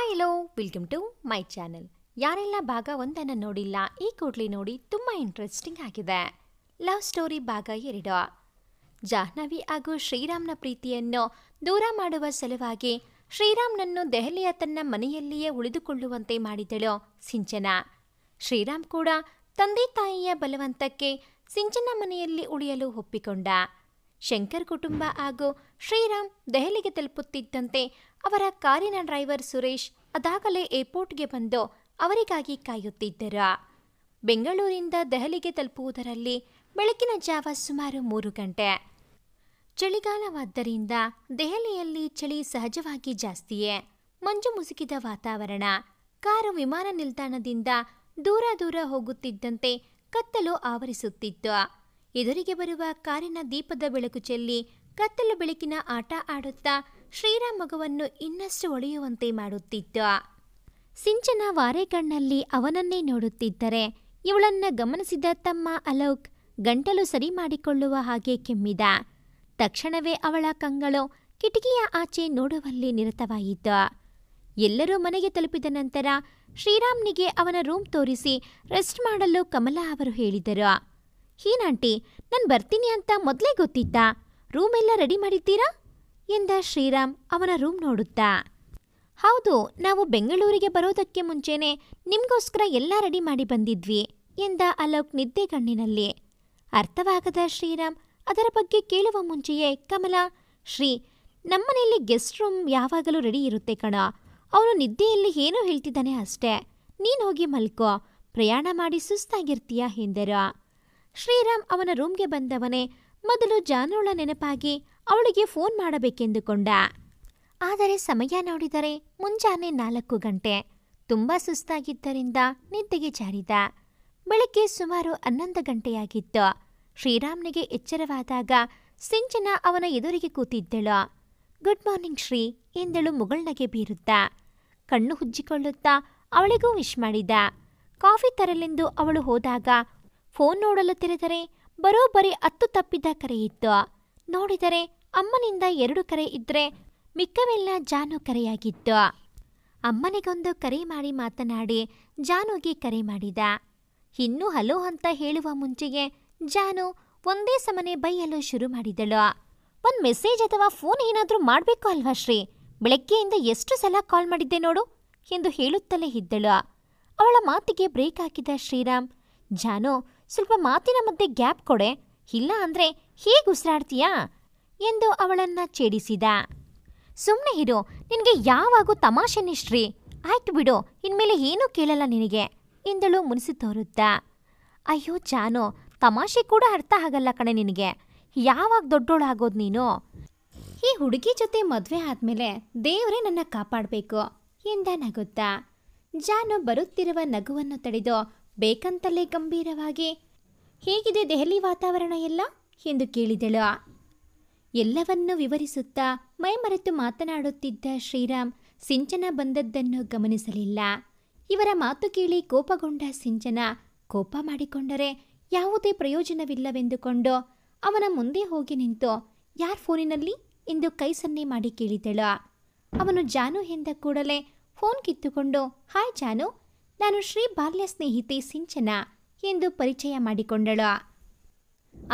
Hi hello welcome to my channel. ಯಾರೆಲ್ಲ ಭಾಗ 1 ನೋಡಿಲ್ಲ ಈ ಕೂಡಲೇ ನೋಡಿ, ತುಂಬ ಇಂಟ್ರೆಸ್ಟಿಂಗ್ ಆಗಿದೆ. ಲವ್ ಸ್ಟೋರಿ ಭಾಗ 2. ಜಾಹ್ನವಿ ಹಾಗೂ ಶ್ರೀರಾಮ್ನ ಪ್ರೀತಿಯನ್ನು ದೂರ ಮಾಡುವ ಸಲುವಾಗಿ ಶ್ರೀರಾಮ್ನನ್ನು ದೆಹಲಿಯ ತನ್ನ ಮನೆಯಲ್ಲಿಯೇ ಉಳಿದುಕೊಳ್ಳುವಂತೆ ಮಾಡಿದಳು ಸಿಂಚನಾ. ಶ್ರೀರಾಮ್ ಕೂಡ ತಂದೆ ತಾಯಿಯ ಬಲವಂತಕ್ಕೆ ಸಿಂಚನ ಮನೆಯಲ್ಲಿ ಉಳಿಯಲು ಒಪ್ಪಿಕೊಂಡ. ಶಂಕರ್ ಕುಟುಂಬ ಹಾಗೂ ಶ್ರೀರಾಮ್ ದೆಹಲಿಗೆ ತಲುಪುತ್ತಿದ್ದಂತೆ ಅವರ ಕಾರಿನ ಡ್ರೈವರ್ ಸುರೇಶ್ ಅದಾಗಲೇ ಏರ್ಪೋರ್ಟ್ಗೆ ಬಂದು ಅವರಿಗಾಗಿ ಕಾಯುತ್ತಿದ್ದರು. ಬೆಂಗಳೂರಿಂದ ದೆಹಲಿಗೆ ತಲುಪುವುದರಲ್ಲಿ ಬೆಳಗಿನ ಜಾವ ಸುಮಾರು 3 ಗಂಟೆ. ಚಳಿಗಾಲವಾದ್ದರಿಂದ ದೆಹಲಿಯಲ್ಲಿ ಚಳಿ ಸಹಜವಾಗಿ ಜಾಸ್ತಿಯೇ. ಮಂಜು ಮುಸುಕಿದ ವಾತಾವರಣ. ಕಾರು ವಿಮಾನ ನಿಲ್ದಾಣದಿಂದ ದೂರ ದೂರ ಹೋಗುತ್ತಿದ್ದಂತೆ ಕತ್ತಲು ಆವರಿಸುತ್ತಿತ್ತು. ಎದುರಿಗೆ ಬರುವ ಕಾರಿನ ದೀಪದ ಬೆಳಕು ಚೆಲ್ಲಿ ಕತ್ತಲು ಬೆಳಕಿನ ಆಟ ಆಡುತ್ತಾ ಶ್ರೀರಾಮ್ ಮಗುವನ್ನು ಇನ್ನಷ್ಟು ಒಳೆಯುವಂತೆ ಮಾಡುತ್ತಿತ್ತು. ಸಿಂಚನಾ ವಾರೆಗಣ್ಣಲ್ಲಿ ಅವನನ್ನೇ ನೋಡುತ್ತಿದ್ದರೆ ಇವಳನ್ನ ಗಮನಿಸಿದ ತಮ್ಮ ಅಲೋಕ್ ಗಂಟಲು ಸರಿ ಮಾಡಿಕೊಳ್ಳುವ ಹಾಗೆ ಕೆಮ್ಮಿದ. ತಕ್ಷಣವೇ ಅವಳ ಕಂಗಳು ಕಿಟಕಿಯ ಆಚೆ ನೋಡುವಲ್ಲಿ ನಿರತವಾಯಿತು. ಎಲ್ಲರೂ ಮನೆಗೆ ತಲುಪಿದ ನಂತರ ಶ್ರೀರಾಮ್ನಿಗೆ ಅವನ ರೂಮ್ ತೋರಿಸಿ ರೆಸ್ಟ್ ಮಾಡಲು ಕಮಲಾ ಅವರು ಹೇಳಿದರು. ಹೀನಾಂಟಿ, ನಾನು ಬರ್ತೀನಿ ಅಂತ ಮೊದಲೇ ಗೊತ್ತಿತ್ತಾ? ರೂಮ್ ಎಲ್ಲ ರೆಡಿ ಮಾಡಿದ್ದೀರಾ ಎಂದ ಶ್ರೀರಾಮ್ ಅವನ ರೂಮ್ ನೋಡುತ್ತಾ. ಹೌದು, ನಾವು ಬೆಂಗಳೂರಿಗೆ ಬರೋದಕ್ಕೆ ಮುಂಚೆನೆ ನಿಮಗೋಸ್ಕರ ಎಲ್ಲ ರೆಡಿ ಮಾಡಿ ಬಂದಿದ್ವಿ ಎಂದ ಅಲೋಕ್ ನಿದ್ದೆಗಣ್ಣಿನಲ್ಲಿ. ಅರ್ಥವಾಗದ ಶ್ರೀರಾಮ್ ಅದರ ಬಗ್ಗೆ ಕೇಳುವ ಮುಂಚೆಯೇ ಕಮಲಾ, ಶ್ರೀ, ನಮ್ಮನೆಯಲ್ಲಿ ಗೆಸ್ಟ್ ರೂಮ್ ಯಾವಾಗಲೂ ರೆಡಿ ಇರುತ್ತೆ ಕಣ. ಅವನು ನಿದ್ದೆಯಲ್ಲಿ ಏನೋ ಹೇಳ್ತಿದ್ದಾನೆ ಅಷ್ಟೇ. ನೀನು ಹೋಗಿ ಮಲ್ಕೋ, ಪ್ರಯಾಣ ಮಾಡಿ ಸುಸ್ತಾಗಿರ್ತೀಯ ಎಂದರು. ಶ್ರೀರಾಮ್ ಅವನ ರೂಮ್ಗೆ ಬಂದವನೇ ಮೊದಲು ಜಾನುಳ ನೆನಪಾಗಿ ಅವಳಿಗೆ ಫೋನ್ ಮಾಡಬೇಕೆಂದುಕೊಂಡ. ಆದರೆ ಸಮಯ ನೋಡಿದರೆ ಮುಂಜಾನೆ 4 ಗಂಟೆ. ತುಂಬ ಸುಸ್ತಾಗಿದ್ದರಿಂದ ನಿದ್ದೆಗೆ ಜಾರಿದ. ಬೆಳಗ್ಗೆ ಸುಮಾರು 11 ಗಂಟೆಯಾಗಿತ್ತು. ಶ್ರೀರಾಮ್ನಿಗೆ ಎಚ್ಚರವಾದಾಗ ಸಿಂಚನಾ ಅವನ ಎದುರಿಗೆ ಕೂತಿದ್ದಳು. ಗುಡ್ ಮಾರ್ನಿಂಗ್ ಶ್ರೀ ಎಂದಳು ಮುಗುಳ್ನಗೆ ಬೀರುತ್ತಾ. ಕಣ್ಣು ಹುಜ್ಜಿಕೊಳ್ಳುತ್ತಾ ಅವಳಿಗೂ ವಿಶ್ ಮಾಡಿದ. ಕಾಫಿ ತರಲೆಂದು ಅವಳು ಹೋದಾಗ ಫೋನ್ ನೋಡಲು ತೆರೆದರೆ ಬರೋಬ್ಬರಿ 10 ತಪ್ಪಿದ ಕರೆಯಿತ್ತು. ನೋಡಿದರೆ ಅಮ್ಮನಿಂದ 2 ಕರೆ ಇದ್ರೆ ಮಿಕ್ಕವೆಲ್ಲ ಜಾನು ಕರೆಯಾಗಿತ್ತು. ಅಮ್ಮನಿಗೊಂದು ಕರೆ ಮಾಡಿ ಮಾತನಾಡಿ ಜಾನುಗೆ ಕರೆ ಮಾಡಿದ. ಇನ್ನೂ ಹಲೋ ಅಂತ ಹೇಳುವ ಮುಂಚೆಯೇ ಜಾನು ಒಂದೇ ಸಮನೆ ಬೈಯಲು ಶುರು ಮಾಡಿದಳು. ಒಂದು ಮೆಸೇಜ್ ಅಥವಾ ಫೋನ್ ಏನಾದರೂ ಮಾಡಬೇಕು ಅಲ್ವಾ ಶ್ರೀ? ಬೆಳಗ್ಗೆಯಿಂದ ಎಷ್ಟು ಸಲ ಕಾಲ್ ಮಾಡಿದ್ದೆ ನೋಡು ಎಂದು ಹೇಳುತ್ತಲೇ ಇದ್ದಳು. ಅವಳ ಮಾತಿಗೆ ಬ್ರೇಕ್ ಹಾಕಿದ ಶ್ರೀರಾಮ್, ಜಾನು, ಸ್ವಲ್ಪ ಮಾತಿನ ಮಧ್ಯೆ ಗ್ಯಾಪ್ ಕೊಡೆ, ಇಲ್ಲ ಅಂದ್ರೆ ಹೇಗೆ ಉಸಿರಾಡ್ತೀಯಾ ಎಂದು ಅವಳನ್ನ ಛೇಡಿಸಿದ. ಸುಮ್ಮನೆ ಇರು, ನಿನಗೆ ಯಾವಾಗೂ ತಮಾಷೆನೇ ಶ್ರೀ. ಆಯ್ತು ಬಿಡು, ಇನ್ಮೇಲೆ ಏನೂ ಕೇಳಲ್ಲ ನಿನಗೆ ಎಂದಳು ಮುನಿಸಿ ತೋರುತ್ತಾ. ಅಯ್ಯೋ ಜಾನು, ತಮಾಷೆ ಕೂಡ ಅರ್ಥ ಆಗಲ್ಲ ಕಣೆ ನಿನಗೆ. ಯಾವಾಗ ದೊಡ್ಡೋಳಾಗೋದು ನೀನು? ಈ ಹುಡುಗಿ ಜೊತೆ ಮದುವೆ ಆದಮೇಲೆ ದೇವರೇ ನನ್ನ ಕಾಪಾಡಬೇಕು ಎಂದ ನಗುತ್ತಾ. ಜಾನು ಬರುತ್ತಿರುವ ನಗುವನ್ನು ತಡೆದು ಬೇಕಂತಲೇ ಗಂಭೀರವಾಗಿ, ಹೇಗಿದೆ ದೆಹಲಿ ವಾತಾವರಣ ಎಲ್ಲ ಎಂದು ಕೇಳಿದಳು. ಎಲ್ಲವನ್ನೂ ವಿವರಿಸುತ್ತಾ ಮೈಮರೆತು ಮಾತನಾಡುತ್ತಿದ್ದ ಶ್ರೀರಾಮ್ ಸಿಂಚನಾ ಬಂದದ್ದನ್ನು ಗಮನಿಸಲಿಲ್ಲ. ಇವರ ಮಾತು ಕೇಳಿ ಕೋಪಗೊಂಡ ಸಿಂಚನಾ ಕೋಪ ಮಾಡಿಕೊಂಡರೆ ಯಾವುದೇ ಪ್ರಯೋಜನವಿಲ್ಲವೆಂದುಕೊಂಡು ಅವನ ಮುಂದೆ ಹೋಗಿ ನಿಂತು ಯಾರ್ ಫೋನಿನಲ್ಲಿ ಎಂದು ಕೈ ಸನ್ನೆ ಮಾಡಿ ಕೇಳಿದಳು. ಅವನು ಜಾನು ಎಂದ ಕೂಡಲೇ ಫೋನ್ ಕಿತ್ತುಕೊಂಡು, ಹಾಯ್ ಜಾನು, ನಾನು ಶ್ರೀ ಬಾಲ್ಯ ಸ್ನೇಹಿತೆ ಸಿಂಚನಾ ಎಂದು ಪರಿಚಯ ಮಾಡಿಕೊಂಡಳು.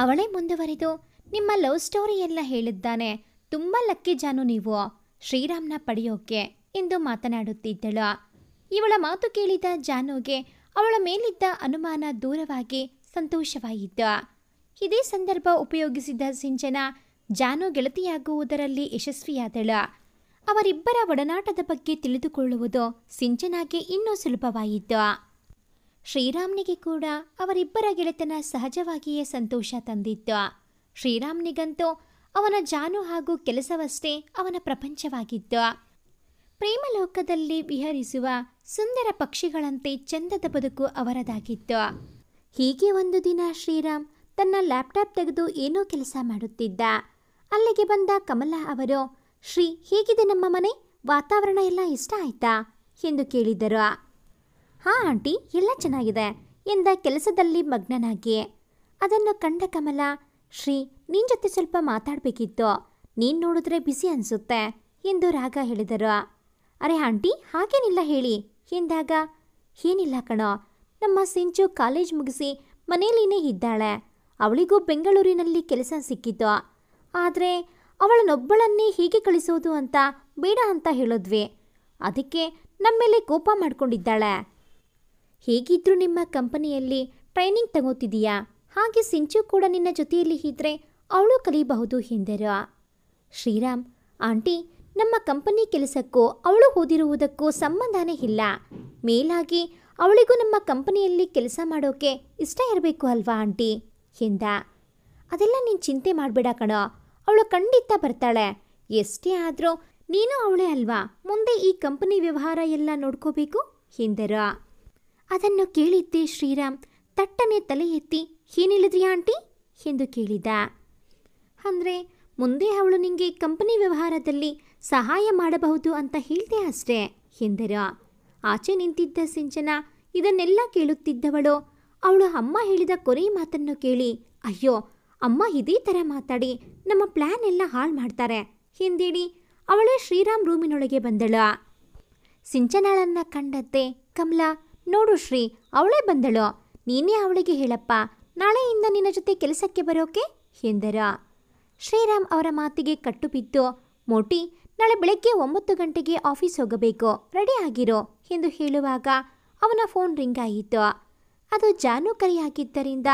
ಅವಳೇ ಮುಂದುವರೆದು, ನಿಮ್ಮ ಲವ್ ಸ್ಟೋರಿ ಎಲ್ಲ ಹೇಳಿದ್ದಾನೆ. ತುಂಬ ಲಕ್ಕಿ ಜಾನು ನೀವು ಶ್ರೀರಾಮ್ನ ಪಡೆಯೋಕೆ ಎಂದು ಮಾತನಾಡುತ್ತಿದ್ದಳು. ಇವಳ ಮಾತು ಕೇಳಿದ ಜಾನುಗೆ ಅವಳ ಮೇಲಿದ್ದ ಅನುಮಾನ ದೂರವಾಗಿ ಸಂತೋಷವಾಯಿತು. ಇದೇ ಸಂದರ್ಭ ಉಪಯೋಗಿಸಿದ ಸಿಂಚನಾ ಜಾನು ಗೆಳತಿಯಾಗುವುದರಲ್ಲಿ ಯಶಸ್ವಿಯಾದಳು. ಅವರಿಬ್ಬರ ಒಡನಾಟದ ಬಗ್ಗೆ ತಿಳಿದುಕೊಳ್ಳುವುದು ಸಿಂಚನಾಗೆ ಇನ್ನೂ ಸುಲಭವಾಯಿತು. ಶ್ರೀರಾಮ್ನಿಗೆ ಕೂಡ ಅವರಿಬ್ಬರ ಗೆಳೆತನ ಸಹಜವಾಗಿಯೇ ಸಂತೋಷ ತಂದಿತ್ತು. ಶ್ರೀರಾಮ್ನಿಗಂತೂ ಅವನ ಜಾನು ಹಾಗೂ ಕೆಲಸವಷ್ಟೇ ಅವನ ಪ್ರಪಂಚವಾಗಿತ್ತು. ಪ್ರೇಮಲೋಕದಲ್ಲಿ ವಿಹರಿಸುವ ಸುಂದರ ಪಕ್ಷಿಗಳಂತೆ ಚಂದದ ಬದುಕು ಅವರದಾಗಿತ್ತು. ಹೀಗೆ ಒಂದು ದಿನ ಶ್ರೀರಾಮ್ ತನ್ನ ಲ್ಯಾಪ್ಟಾಪ್ ತೆಗೆದು ಏನೋ ಕೆಲಸ ಮಾಡುತ್ತಿದ್ದ. ಅಲ್ಲಿಗೆ ಬಂದ ಕಮಲಾ ಅವರು, ಶ್ರೀ, ಹೇಗಿದೆ ನಮ್ಮ ಮನೆ? ವಾತಾವರಣ ಎಲ್ಲ ಇಷ್ಟ ಆಯ್ತಾ ಎಂದು ಕೇಳಿದರು. ಹಾಂ ಆಂಟಿ, ಎಲ್ಲ ಚೆನ್ನಾಗಿದೆ ಎಂದ ಕೆಲಸದಲ್ಲಿ ಮಗ್ನನಾಗಿ. ಅದನ್ನು ಕಂಡ ಕಮಲಾ, ಶ್ರೀ, ನಿನ್ನ ಜೊತೆ ಸ್ವಲ್ಪ ಮಾತಾಡಬೇಕಿತ್ತು, ನೀನು ನೋಡಿದ್ರೆ ಬಿಸಿ ಅನಿಸುತ್ತೆ ಎಂದು ರಾಗ ಹೇಳಿದರು. ಅರೆ ಆಂಟಿ ಹಾಗೇನಿಲ್ಲ ಹೇಳಿ ಎಂದಾಗ, ಏನಿಲ್ಲ ಕಣೋ, ನಮ್ಮ ಸಿಂಚು ಕಾಲೇಜ್ ಮುಗಿಸಿ ಮನೇಲಿನೇ ಇದ್ದಾಳೆ. ಅವಳಿಗೂ ಬೆಂಗಳೂರಿನಲ್ಲಿ ಕೆಲಸ ಸಿಕ್ಕಿತು. ಆದರೆ ಅವಳನ್ನೊಬ್ಬಳನ್ನೇ ಹೀಗೆ ಕಳಿಸೋದು ಅಂತ ಬೇಡ ಅಂತ ಹೇಳಿದ್ವಿ. ಅದಕ್ಕೆ ನಮ್ಮೇಲೆ ಕೋಪ ಮಾಡ್ಕೊಂಡಿದ್ದಾಳೆ. ಹೇಗಿದ್ರೂ ನಿಮ್ಮ ಕಂಪನಿಯಲ್ಲಿ ಟ್ರೈನಿಂಗ್ ತಗೋತಿದೀಯಾ, ಹಾಗೆ ಸಿಂಚು ಕೂಡ ನಿನ್ನ ಜೊತೆಯಲ್ಲಿ ಇದ್ದರೆ ಅವಳು ಕಲಿಯಬಹುದು ಎಂದರು. ಶ್ರೀರಾಮ್, ಆಂಟಿ ನಮ್ಮ ಕಂಪನಿ ಕೆಲಸಕ್ಕೂ ಅವಳು ಓದಿರುವುದಕ್ಕೂ ಸಂಬಂಧನೇ ಇಲ್ಲ. ಮೇಲಾಗಿ ಅವಳಿಗೂ ನಮ್ಮ ಕಂಪನಿಯಲ್ಲಿ ಕೆಲಸ ಮಾಡೋಕೆ ಇಷ್ಟ ಇರಬೇಕು ಅಲ್ವಾ ಆಂಟಿ ಎಂದ. ಅದೆಲ್ಲ ನೀನು ಚಿಂತೆ ಮಾಡಬೇಡ ಕಣೋ, ಅವಳು ಖಂಡಿತ ಬರ್ತಾಳೆ. ಎಷ್ಟೇ ಆದರೂ ನೀನು ಅವಳೇ ಅಲ್ವಾ ಮುಂದೆ ಈ ಕಂಪನಿ ವ್ಯವಹಾರ ಎಲ್ಲ ನೋಡ್ಕೋಬೇಕು ಎಂದರು. ಅದನ್ನು ಕೇಳಿದ್ದೆ ಶ್ರೀರಾಮ್ ತಟ್ಟನೆ ತಲೆ ಎತ್ತಿ, ಏನಿಳಿದ್ರಿ ಆಂಟಿ ಎಂದು ಕೇಳಿದ. ಅಂದರೆ ಮುಂದೆ ಅವಳು ನಿಂಗೆ ಕಂಪನಿ ವ್ಯವಹಾರದಲ್ಲಿ ಸಹಾಯ ಮಾಡಬಹುದು ಅಂತ ಹೇಳ್ದೆ ಅಷ್ಟೇ ಎಂದರು. ಆಚೆ ನಿಂತಿದ್ದ ಸಿಂಚನ ಇದನ್ನೆಲ್ಲ ಕೇಳುತ್ತಿದ್ದವಳು ಅವಳು ಅಮ್ಮ ಹೇಳಿದ ಕೊನೆ ಮಾತನ್ನು ಕೇಳಿ, ಅಯ್ಯೋ ಅಮ್ಮ ಇದೇ ಥರ ಮಾತಾಡಿ ನಮ್ಮ ಪ್ಲ್ಯಾನ್ ಎಲ್ಲ ಹಾಳು ಮಾಡ್ತಾರೆ ಎಂದೇಳಿ ಅವಳೇ ಶ್ರೀರಾಮ್ ರೂಮಿನೊಳಗೆ ಬಂದಳು. ಸಿಂಚನಾಳನ್ನು ಕಂಡತ್ತೆ ಕಮಲಾ, ನೋಡು ಶ್ರೀ ಅವಳೇ ಬಂದಳು, ನೀನೇ ಅವಳಿಗೆ ಹೇಳಪ್ಪ ನಾಳೆಯಿಂದ ನಿನ್ನ ಜೊತೆ ಕೆಲಸಕ್ಕೆ ಬರೋಕೆ ಎಂದರು. ಶ್ರೀರಾಮ್ ಅವರ ಮಾತಿಗೆ ಕಟ್ಟು ಬಿದ್ದು, ಮೋಟಿ ನಾಳೆ ಬೆಳಗ್ಗೆ 9 ಗಂಟೆಗೆ ಆಫೀಸ್ ಹೋಗಬೇಕು, ರೆಡಿ ಆಗಿರೋ ಎಂದು ಹೇಳುವಾಗ ಅವನ ಫೋನ್ ರಿಂಗ್ ಆಯಿತು. ಅದು ಜಾನು ಕರೆಯಾಗಿದ್ದರಿಂದ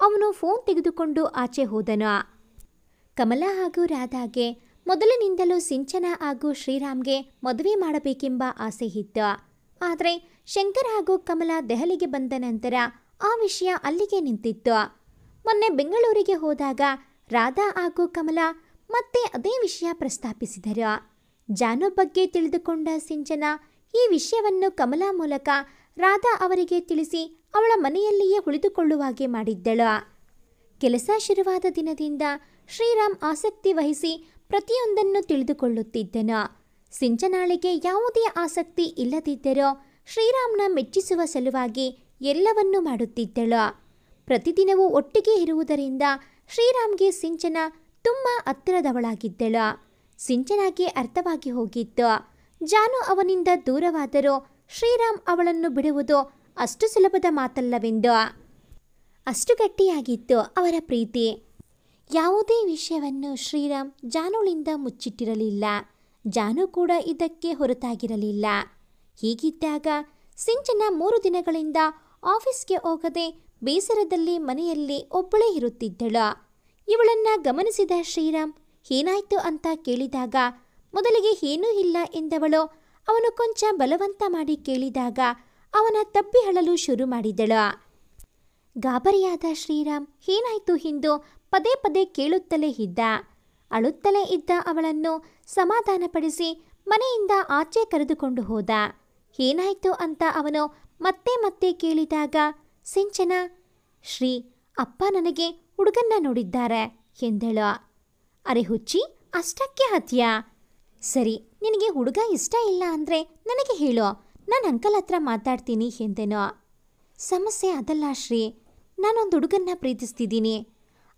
ಅವನು ಫೋನ್ ತೆಗೆದುಕೊಂಡು ಆಚೆ ಹೋದನು. ಕಮಲಾ ಹಾಗೂ ರಾಧಾಗೆ ಮೊದಲಿನಿಂದಲೂ ಸಿಂಚನ ಹಾಗೂ ಶ್ರೀರಾಮ್ಗೆ ಮದುವೆ ಮಾಡಬೇಕೆಂಬ ಆಸೆ ಇತ್ತು. ಆದರೆ ಶಂಕರ್ ಹಾಗೂ ಕಮಲಾ ದೆಹಲಿಗೆ ಬಂದ ನಂತರ ಆ ವಿಷಯ ಅಲ್ಲಿಗೆ ನಿಂತಿತ್ತು. ಮೊನ್ನೆ ಬೆಂಗಳೂರಿಗೆ ಹೋದಾಗ ರಾಧಾ ಹಾಗೂ ಕಮಲಾ ಮತ್ತೆ ಅದೇ ವಿಷಯ ಪ್ರಸ್ತಾಪಿಸಿದರು. ಜಾನು ಬಗ್ಗೆ ತಿಳಿದುಕೊಂಡ ಸಿಂಚನ ಈ ವಿಷಯವನ್ನು ಕಮಲಾ ಮೂಲಕ ರಾಧಾ ಅವರಿಗೆ ತಿಳಿಸಿ ಅವಳ ಮನೆಯಲ್ಲಿಯೇ ಉಳಿದುಕೊಳ್ಳುವಾಗೆ ಮಾಡಿದ್ದಳು. ಕೆಲಸ ಶುರುವಾದ ದಿನದಿಂದ ಶ್ರೀರಾಮ್ ಆಸಕ್ತಿ ವಹಿಸಿ ಪ್ರತಿಯೊಂದನ್ನು ತಿಳಿದುಕೊಳ್ಳುತ್ತಿದ್ದನು. ಸಿಂಚನಾಳಿಗೆ ಯಾವುದೇ ಆಸಕ್ತಿ ಇಲ್ಲದಿದ್ದರೂ ಶ್ರೀರಾಮ್ನ ಮೆಚ್ಚಿಸುವ ಸಲುವಾಗಿ ಎಲ್ಲವನ್ನೂ ಮಾಡುತ್ತಿದ್ದಳು. ಪ್ರತಿದಿನವೂ ಒಟ್ಟಿಗೆ ಇರುವುದರಿಂದ ಶ್ರೀರಾಮ್ಗೆ ಸಿಂಚನ ತುಂಬ ಹತ್ತಿರದವಳಾಗಿದ್ದಳು. ಸಿಂಚನಾಗೆ ಅರ್ಥವಾಗಿ ಹೋಗಿತ್ತು, ಜಾನು ಅವನಿಂದ ದೂರವಾದರೂ ಶ್ರೀರಾಮ್ ಅವಳನ್ನು ಬಿಡುವುದು ಅಷ್ಟು ಸುಲಭದ ಮಾತಲ್ಲವೆಂದು. ಅಷ್ಟು ಗಟ್ಟಿಯಾಗಿತ್ತು ಅವರ ಪ್ರೀತಿ. ಯಾವುದೇ ವಿಷಯವನ್ನು ಶ್ರೀರಾಮ್ ಜಾನುಳಿಂದ ಮುಚ್ಚಿಟ್ಟಿರಲಿಲ್ಲ. ಜಾನು ಕೂಡ ಇದಕ್ಕೆ ಹೊರತಾಗಿರಲಿಲ್ಲ. ಹೀಗಿದ್ದಾಗ ಸಿಂಚನ 3 ದಿನಗಳಿಂದ ಆಫೀಸ್ಗೆ ಹೋಗದೆ ಬೇಸರದಲ್ಲಿ ಮನೆಯಲ್ಲಿ ಒಬ್ಬಳೇ ಇರುತ್ತಿದ್ದಳು. ಇವಳನ್ನು ಗಮನಿಸಿದ ಶ್ರೀರಾಮ್ ಏನಾಯ್ತು ಅಂತ ಕೇಳಿದಾಗ ಮೊದಲಿಗೆ ಏನೂ ಇಲ್ಲ ಎಂದವಳು ಅವನು ಕೊಂಚ ಬಲವಂತ ಮಾಡಿ ಕೇಳಿದಾಗ ಅವನ ತಬ್ಬಿ ಅಳಲು ಶುರು ಮಾಡಿದಳು. ಗಾಬರಿಯಾದ ಶ್ರೀರಾಮ್ ಏನಾಯ್ತು ಎಂದು ಪದೇ ಪದೇ ಕೇಳುತ್ತಲೇ ಇದ್ದ. ಅಳುತ್ತಲೇ ಇದ್ದ ಅವಳನ್ನು ಸಮಾಧಾನಪಡಿಸಿ ಮನೆಯಿಂದ ಆಚೆ ಕರೆದುಕೊಂಡು ಹೋದ. ಏನಾಯ್ತು ಅಂತ ಅವನು ಮತ್ತೆ ಮತ್ತೆ ಕೇಳಿದಾಗ ಸಿಂಚನ, ಶ್ರೀ ಅಪ್ಪ ನನಗೆ ಹುಡುಗನ್ನ ನೋಡಿದ್ದಾರೆ ಎಂದಳು. ಅರೆ ಹುಚ್ಚಿ, ಅಷ್ಟಕ್ಕೆ ಹತ್ಯಾ? ಸರಿ, ನಿನಗೆ ಹುಡುಗ ಇಷ್ಟ ಇಲ್ಲ ಅಂದರೆ ನನಗೆ ಹೇಳು, ನಾನು ಅಂಕಲ್ ಹತ್ರ ಮಾತಾಡ್ತೀನಿ ಎಂದೆನೋ. ಸಮಸ್ಯೆ ಅದಲ್ಲ ಶ್ರೀ, ನಾನೊಂದು ಹುಡುಗನ್ನ ಪ್ರೀತಿಸ್ತಿದ್ದೀನಿ.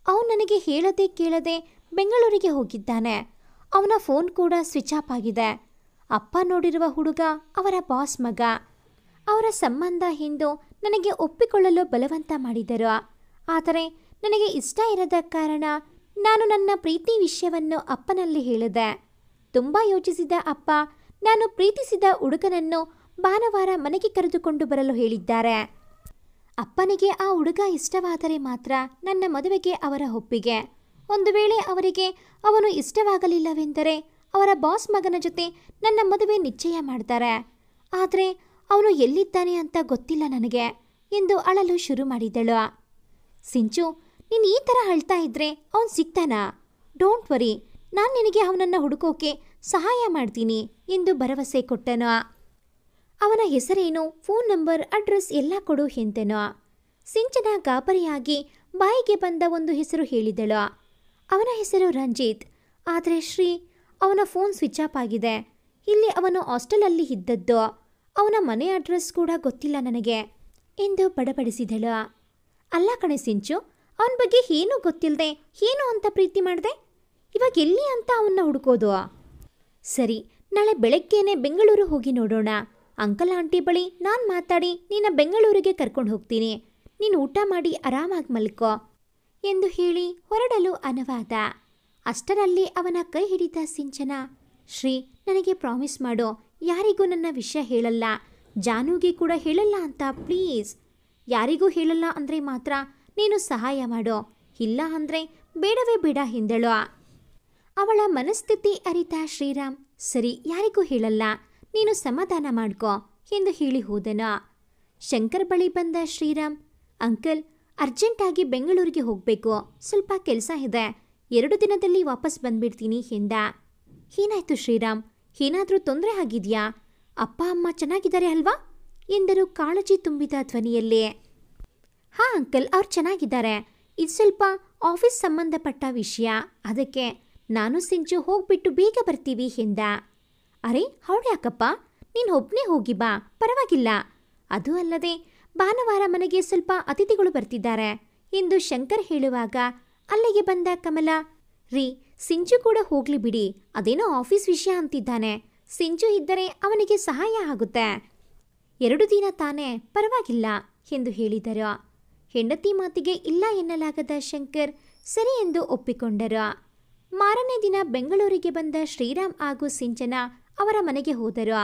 ಅವನು ನನಗೆ ಹೇಳದೆ ಕೇಳದೆ ಬೆಂಗಳೂರಿಗೆ ಹೋಗಿದ್ದಾನೆ. ಅವನ ಫೋನ್ ಕೂಡ ಸ್ವಿಚ್ ಆಫ್ ಆಗಿದೆ. ಅಪ್ಪ ನೋಡಿರುವ ಹುಡುಗ ಅವರ ಬಾಸ್ ಮಗ. ಅವರ ಸಂಬಂಧ ಎಂದು ನನಗೆ ಒಪ್ಪಿಕೊಳ್ಳಲು ಬಲವಂತ ಮಾಡಿದರು. ಆದರೆ ನನಗೆ ಇಷ್ಟ ಇರದ ಕಾರಣ ನಾನು ನನ್ನ ಪ್ರೀತಿ ವಿಷಯವನ್ನು ಅಪ್ಪನಲ್ಲಿ ಹೇಳಿದೆ. ತುಂಬ ಯೋಚಿಸಿದ ಅಪ್ಪ ನಾನು ಪ್ರೀತಿಸಿದ ಹುಡುಗನನ್ನು ಭಾನುವಾರ ಮನೆಗೆ ಕರೆದುಕೊಂಡು ಬರಲು ಹೇಳಿದ್ದಾರೆ. ಅಪ್ಪನಿಗೆ ಆ ಹುಡುಗ ಇಷ್ಟವಾದರೆ ಮಾತ್ರ ನನ್ನ ಮದುವೆಗೆ ಅವರ ಒಪ್ಪಿಗೆ. ಒಂದು ವೇಳೆ ಅವರಿಗೆ ಅವನು ಇಷ್ಟವಾಗಲಿಲ್ಲವೆಂದರೆ ಅವರ ಬಾಸ್ ಮಗನ ಜೊತೆ ನನ್ನ ಮದುವೆ ನಿಶ್ಚಯ ಮಾಡ್ತಾರೆ. ಆದರೆ ಅವನು ಎಲ್ಲಿದ್ದಾನೆ ಅಂತ ಗೊತ್ತಿಲ್ಲ ನನಗೆ ಎಂದು ಅಳಲು ಶುರು ಮಾಡಿದಳು. ಸಿಂಚು, ನೀನು ಈ ಥರ ಅಳ್ತಾ ಇದ್ರೆ ಅವನು ಸಿಗ್ತಾನಾ? ಡೋಂಟ್ ವರಿ, ನಾನು ನಿನಗೆ ಅವನನ್ನು ಹುಡುಕೋಕೆ ಸಹಾಯ ಮಾಡ್ತೀನಿ ಎಂದು ಭರವಸೆ ಕೊಟ್ಟನು. ಅವನ ಹೆಸರೇನು, ಫೋನ್ ನಂಬರ್, ಅಡ್ರೆಸ್ ಎಲ್ಲ ಕೊಡು ಎಂದನು. ಸಿಂಚನ ಗಾಬರಿಯಾಗಿ ಬಾಯಿಗೆ ಬಂದ ಒಂದು ಹೆಸರು ಹೇಳಿದಳು. ಅವನ ಹೆಸರು ರಂಜಿತ್. ಆದರೆ ಶ್ರೀ, ಅವನ ಫೋನ್ ಸ್ವಿಚ್ ಆಫ್ ಆಗಿದೆ. ಇಲ್ಲಿ ಅವನು ಹಾಸ್ಟೆಲಲ್ಲಿ ಇದ್ದದ್ದು. ಅವನ ಮನೆ ಅಡ್ರೆಸ್ ಕೂಡ ಗೊತ್ತಿಲ್ಲ ನನಗೆ ಎಂದು ಬಡಬಡಿಸಿದಳು. ಅಲ್ಲ ಕಣೆ ಸಿಂಚು, ಅವನ ಬಗ್ಗೆ ಏನೂ ಗೊತ್ತಿಲ್ಲದೆ ಏನು ಅಂತ ಪ್ರೀತಿ ಮಾಡಿದೆ? ಇವಾಗ ಎಲ್ಲಿ ಅಂತ ಅವನ್ನ ಹುಡುಕೋದು? ಸರಿ, ನಾಳೆ ಬೆಳಗ್ಗೆನೆ ಬೆಂಗಳೂರು ಹೋಗಿ ನೋಡೋಣ. ಅಂಕಲ್ ಆಂಟಿ ಬಳಿ ನಾನು ಮಾತಾಡಿ ನಿನ್ನ ಬೆಂಗಳೂರಿಗೆ ಕರ್ಕೊಂಡು ಹೋಗ್ತೀನಿ. ನೀನು ಊಟ ಮಾಡಿ ಆರಾಮಾಗಿ ಮಲ್ಕೋ ಎಂದು ಹೇಳಿ ಹೊರಡಲು ಅನುವಾದ. ಅಷ್ಟರಲ್ಲಿ ಅವನ ಕೈ ಹಿಡಿದ ಸಿಂಚನ, ಶ್ರೀ, ನನಗೆ ಪ್ರಾಮಿಸ್ ಮಾಡು, ಯಾರಿಗೂ ನನ್ನ ವಿಷಯ ಹೇಳಲ್ಲ, ಜಾನುಗೆ ಕೂಡ ಹೇಳಲ್ಲ ಅಂತ ಪ್ಲೀಸ್. ಯಾರಿಗೂ ಹೇಳಲ್ಲ ಅಂದರೆ ಮಾತ್ರ ನೀನು ಸಹಾಯ ಮಾಡು, ಇಲ್ಲ ಅಂದರೆ ಬೇಡವೇ ಬೇಡ ಎಂದಳು. ಅವಳ ಮನಸ್ಥಿತಿ ಅರಿತ ಶ್ರೀರಾಮ್, ಸರಿ, ಯಾರಿಗೂ ಹೇಳಲ್ಲ, ನೀನು ಸಮಾಧಾನ ಮಾಡ್ಕೋ ಎಂದು ಹೇಳಿ ಹೋದನು. ಶಂಕರ್ ಬಳಿ ಬಂದ ಶ್ರೀರಾಮ್, ಅಂಕಲ್, ಅರ್ಜೆಂಟಾಗಿ ಬೆಂಗಳೂರಿಗೆ ಹೋಗಬೇಕು, ಸ್ವಲ್ಪ ಕೆಲಸ ಇದೆ, 2 ದಿನದಲ್ಲಿ ವಾಪಸ್ ಬಂದ್ಬಿಡ್ತೀನಿ ಎಂದ. ಏನಾಯ್ತು ಶ್ರೀರಾಮ್, ಏನಾದರೂ ತೊಂದರೆ ಆಗಿದೆಯಾ? ಅಪ್ಪ ಅಮ್ಮ ಚೆನ್ನಾಗಿದ್ದಾರೆ ಅಲ್ವಾ ಎಂದರು ಕಾಳಜಿ ತುಂಬಿದ ಧ್ವನಿಯಲ್ಲಿ. ಹಾಂ ಅಂಕಲ್, ಅವ್ರು ಚೆನ್ನಾಗಿದ್ದಾರೆ. ಇದು ಸ್ವಲ್ಪ ಆಫೀಸ್ ಸಂಬಂಧಪಟ್ಟ ವಿಷಯ, ಅದಕ್ಕೆ ನಾನು ಸಿಂಚು ಹೋಗ್ಬಿಟ್ಟು ಬೇಗ ಬರ್ತೀವಿ ಎಂದ. ಅರೆ, ಅವಳು ಯಾಕಪ್ಪ, ನೀನು ಒಬ್ಬನೇ ಹೋಗಿ ಬಾ, ಪರವಾಗಿಲ್ಲ. ಅದು ಅಲ್ಲದೆ ಭಾನುವಾರ ಮನೆಗೆ ಸ್ವಲ್ಪ ಅತಿಥಿಗಳು ಬರ್ತಿದ್ದಾರೆ ಎಂದು ಶಂಕರ್ ಹೇಳುವಾಗ ಅಲ್ಲಿಗೆ ಬಂದ ಕಮಲ, ರೀ, ಸಿಂಚು ಕೂಡ ಹೋಗ್ಲಿ ಬಿಡಿ, ಅದೇನೋ ಆಫೀಸ್ ವಿಷಯ ಅಂತಿದ್ದಾನೆ, ಸಿಂಚು ಇದ್ದರೆ ಅವನಿಗೆ ಸಹಾಯ ಆಗುತ್ತೆ, 2 ದಿನ ತಾನೇ, ಪರವಾಗಿಲ್ಲ ಎಂದು ಹೇಳಿದರು. ಹೆಂಡತಿ ಮಾತಿಗೆ ಇಲ್ಲ ಎನ್ನಲಾಗದ ಶಂಕರ್ ಸರಿ ಎಂದು ಒಪ್ಪಿಕೊಂಡರು. ಮಾರನೇ ದಿನ ಬೆಂಗಳೂರಿಗೆ ಬಂದ ಶ್ರೀರಾಮ್ ಹಾಗೂ ಸಿಂಚನ ಅವರ ಮನೆಗೆ ಹೋದರು.